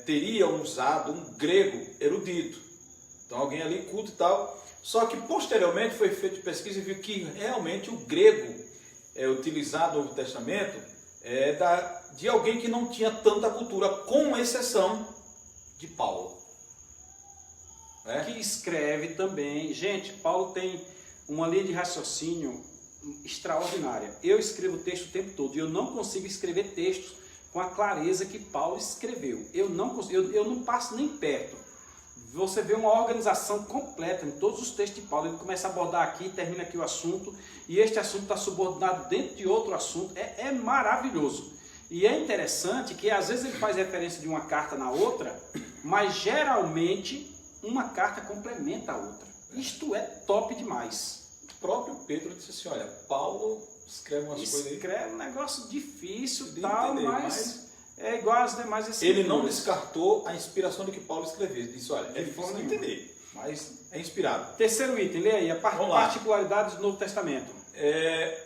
teriam usado um grego erudito. Então alguém ali culto e tal. Só que posteriormente foi feita pesquisa e viu que realmente o grego utilizado no Novo Testamento de alguém que não tinha tanta cultura, com exceção de Paulo. Que escreve também. Gente, Paulo tem uma linha de raciocínio extraordinária. Eu escrevo texto o tempo todo e eu não consigo escrever textos com a clareza que Paulo escreveu. Eu não passo nem perto. Você vê uma organização completa em todos os textos de Paulo. Ele começa a abordar aqui, termina aqui o assunto, e este assunto está subordinado dentro de outro assunto. É maravilhoso. E é interessante que às vezes ele faz referência de uma carta na outra, mas geralmente uma carta complementa a outra. Isto é top demais. O próprio Pedro disse assim, olha, Paulo escreve umas coisas aí. Escreve um negócio difícil e tal, mas é igual às demais escrituras. Ele não descartou a inspiração do que Paulo escreveu. Ele disse, olha, é difícil de entender, mas é inspirado. Terceiro item, lê aí, a particularidades do Novo Testamento.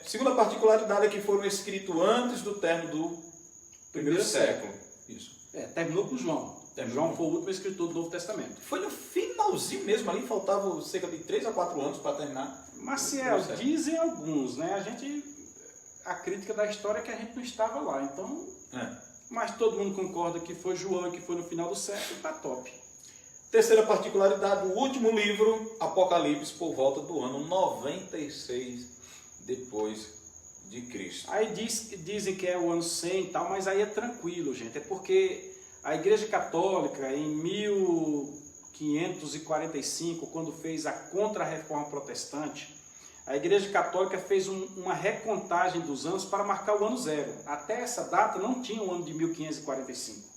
Segunda particularidade é que foram escritos antes do término do primeiro século. Isso. Terminou com João. João foi o último escritor do Novo Testamento. Foi no finalzinho mesmo, ali faltava cerca de 3 a 4 anos para terminar. Maciel, dizem alguns, né? A crítica da história é que a gente não estava lá, então... Mas todo mundo concorda que foi João e que foi no final do século, tá top. Terceira particularidade, o último livro, Apocalipse, por volta do ano 96 depois de Cristo. Aí dizem que é o ano 100 e tal, mas aí é tranquilo, gente. É porque a Igreja Católica, em 1545, quando fez a Contra-Reforma Protestante, a Igreja Católica fez uma recontagem dos anos para marcar o ano zero. Até essa data não tinha o ano de 1545.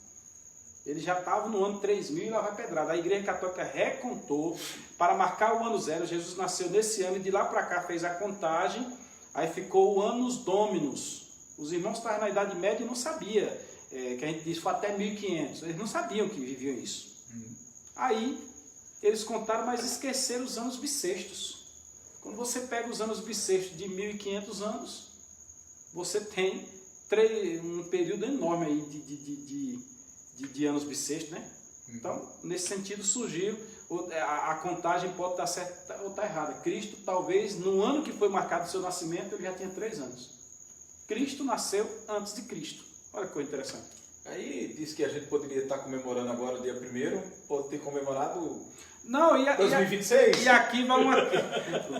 Ele já estava no ano 3000 e lá vai pedrada. A Igreja Católica recontou para marcar o ano zero. Jesus nasceu nesse ano e de lá para cá fez a contagem. Aí ficou o Annus Dominus. Os irmãos estavam na Idade Média e não sabiam, que a gente diz foi até 1500. Eles não sabiam que viviam isso. Aí eles contaram, mas esqueceram os anos bissextos. Quando você pega os anos bissextos de 1500 anos, você tem um período enorme aí de anos bissextos, né? Então, nesse sentido, surgiu, a contagem pode estar certa ou estar errada. Cristo, talvez, no ano que foi marcado o seu nascimento, ele já tinha 3 anos. Cristo nasceu antes de Cristo. Olha que coisa interessante. Aí diz que a gente poderia estar comemorando agora o dia 1º, pode ter comemorado... Não, 2026? E aqui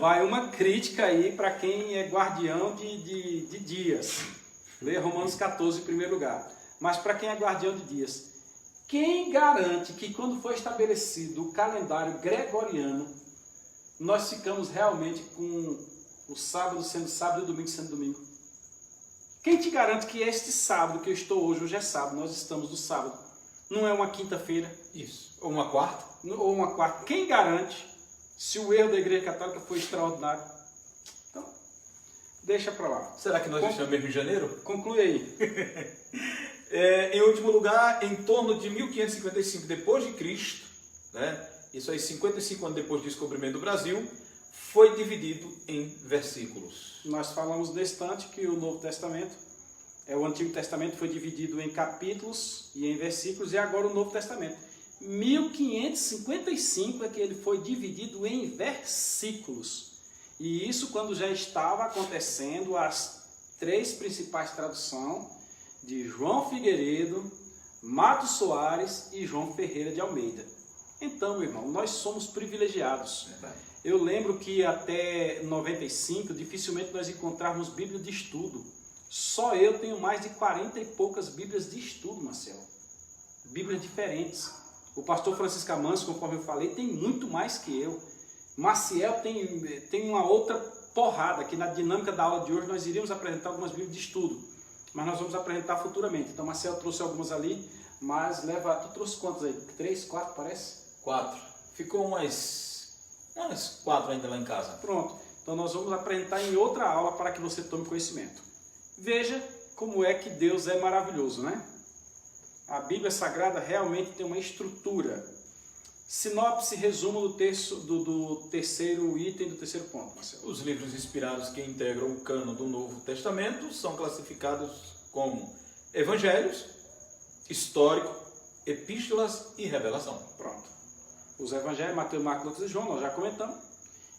vai uma crítica aí para quem é guardião de dias. Lê Romanos 14 em primeiro lugar. Mas para quem é guardião de dias, quem garante que quando foi estabelecido o calendário gregoriano, nós ficamos realmente com o sábado sendo sábado e o domingo sendo domingo? Quem te garante que este sábado que eu estou hoje é sábado, nós estamos no sábado, não é uma quinta-feira? Isso. Ou uma quarta? Ou uma quarta. Quem garante se o erro da Igreja Católica foi extraordinário? Então, deixa para lá. Será que nós estamos mesmo em janeiro? Conclui aí. Em último lugar, em torno de 1555 depois de Cristo, né? Isso aí 55 anos depois do descobrimento do Brasil, foi dividido em versículos. Nós falamos nesse instante que o Novo Testamento, o Antigo Testamento foi dividido em capítulos e em versículos, e agora o Novo Testamento. 1555 é que ele foi dividido em versículos. E isso quando já estava acontecendo as 3 principais traduções de João Figueiredo, Matos Soares e João Ferreira de Almeida. Então, meu irmão, nós somos privilegiados. Verdade. Eu lembro que até 95 dificilmente nós encontrarmos Bíblia de estudo. Só eu tenho mais de 40 e poucas Bíblias de estudo, Marcelo. Bíblias diferentes. O pastor Francisco Amâncio, conforme eu falei, tem muito mais que eu. Maciel tem uma outra porrada, que na dinâmica da aula de hoje nós iríamos apresentar algumas Bíblias de estudo. Mas nós vamos apresentar futuramente. Então, Maciel trouxe algumas ali, mas tu trouxe quantas aí? 3, 4, parece? 4. Ficou umas 4 ainda lá em casa. Pronto. Então, nós vamos apresentar em outra aula para que você tome conhecimento. Veja como é que Deus é maravilhoso, né? A Bíblia Sagrada realmente tem uma estrutura. Sinopse, resumo do terceiro item, do terceiro ponto, Marcelo. Os livros inspirados que integram o cânon do Novo Testamento são classificados como evangelhos, histórico, epístolas e revelação. Pronto. Os evangelhos, Mateus, Marcos, Lucas e João, nós já comentamos.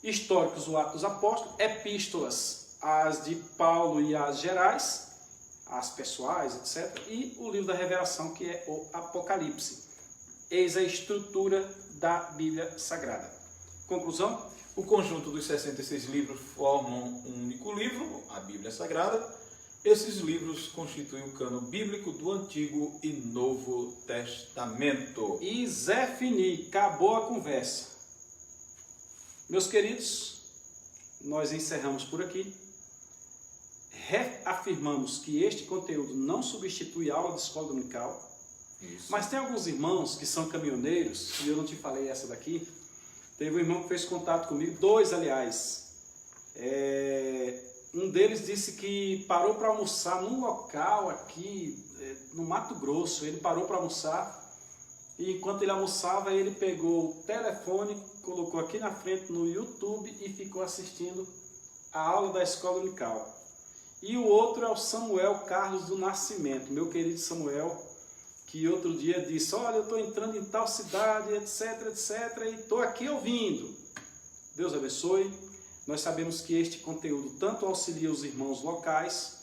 Históricos, o Atos dos Apóstolos. Epístolas, as de Paulo e as gerais, as pessoais, etc. E o livro da revelação, que é o Apocalipse. Eis a estrutura da Bíblia Sagrada. Conclusão? O conjunto dos 66 livros formam um único livro, a Bíblia Sagrada. Esses livros constituem o cânon bíblico do Antigo e Novo Testamento. E Zé Fini, acabou a conversa. Meus queridos, nós encerramos por aqui. Reafirmamos que este conteúdo não substitui a aula de escola dominical. Isso. Mas tem alguns irmãos que são caminhoneiros, e eu não te falei essa daqui. Teve um irmão que fez contato comigo, dois aliás. Um deles disse que parou para almoçar num local aqui, no Mato Grosso. Ele parou para almoçar e enquanto ele almoçava, ele pegou o telefone, colocou aqui na frente no YouTube e ficou assistindo a aula da escola dominical. E o outro é o Samuel Carlos do Nascimento, meu querido Samuel, que outro dia disse, olha, eu estou entrando em tal cidade, etc, etc, e estou aqui ouvindo. Deus abençoe. Nós sabemos que este conteúdo tanto auxilia os irmãos locais,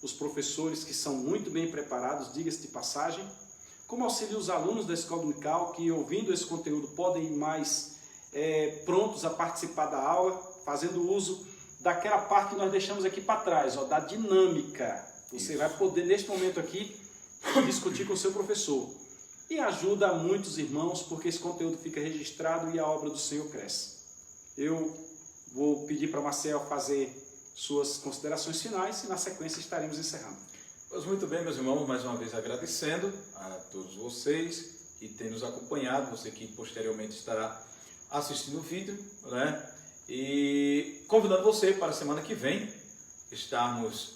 os professores que são muito bem preparados, diga-se de passagem, como auxilia os alunos da escola dominical, que ouvindo esse conteúdo podem ir mais prontos a participar da aula, fazendo uso daquela parte que nós deixamos aqui para trás, ó, da dinâmica. Você vai poder, neste momento aqui, discutir com o seu professor. E ajuda a muitos irmãos, porque esse conteúdo fica registrado e a obra do Senhor cresce. Eu vou pedir para Marcel fazer suas considerações finais e na sequência estaremos encerrando. Pois muito bem, meus irmãos, mais uma vez agradecendo a todos vocês que têm nos acompanhado, você que posteriormente estará assistindo o vídeo, né? E convidando você para a semana que vem estarmos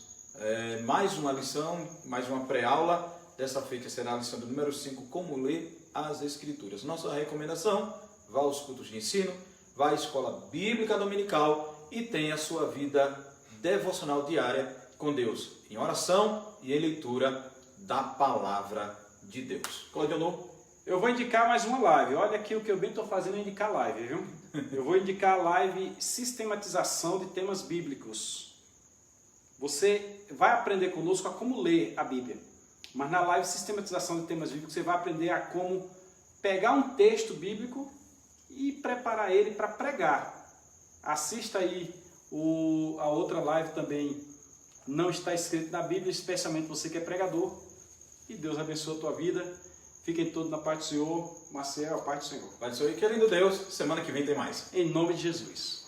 mais uma lição, mais uma pré-aula. Dessa feita será a lição do número 5, como ler as Escrituras. Nossa recomendação, vá aos cultos de ensino, vá à escola bíblica dominical e tenha a sua vida devocional diária com Deus, em oração e em leitura da palavra de Deus. Claudionor? Eu vou indicar mais uma live. Olha aqui o que eu bem estou fazendo é indicar live, viu? Eu vou indicar a live Sistematização de Temas Bíblicos. Você vai aprender conosco a como ler a Bíblia. Mas na live Sistematização de Temas Bíblicos você vai aprender a como pegar um texto bíblico e preparar ele para pregar. Assista aí a outra live também, não está escrito na Bíblia, especialmente você que é pregador. E Deus abençoe a tua vida. Fiquem todos na paz do Senhor. Marcel, a paz do Senhor. Paz do Senhor e querendo Deus, semana que vem tem mais. Em nome de Jesus.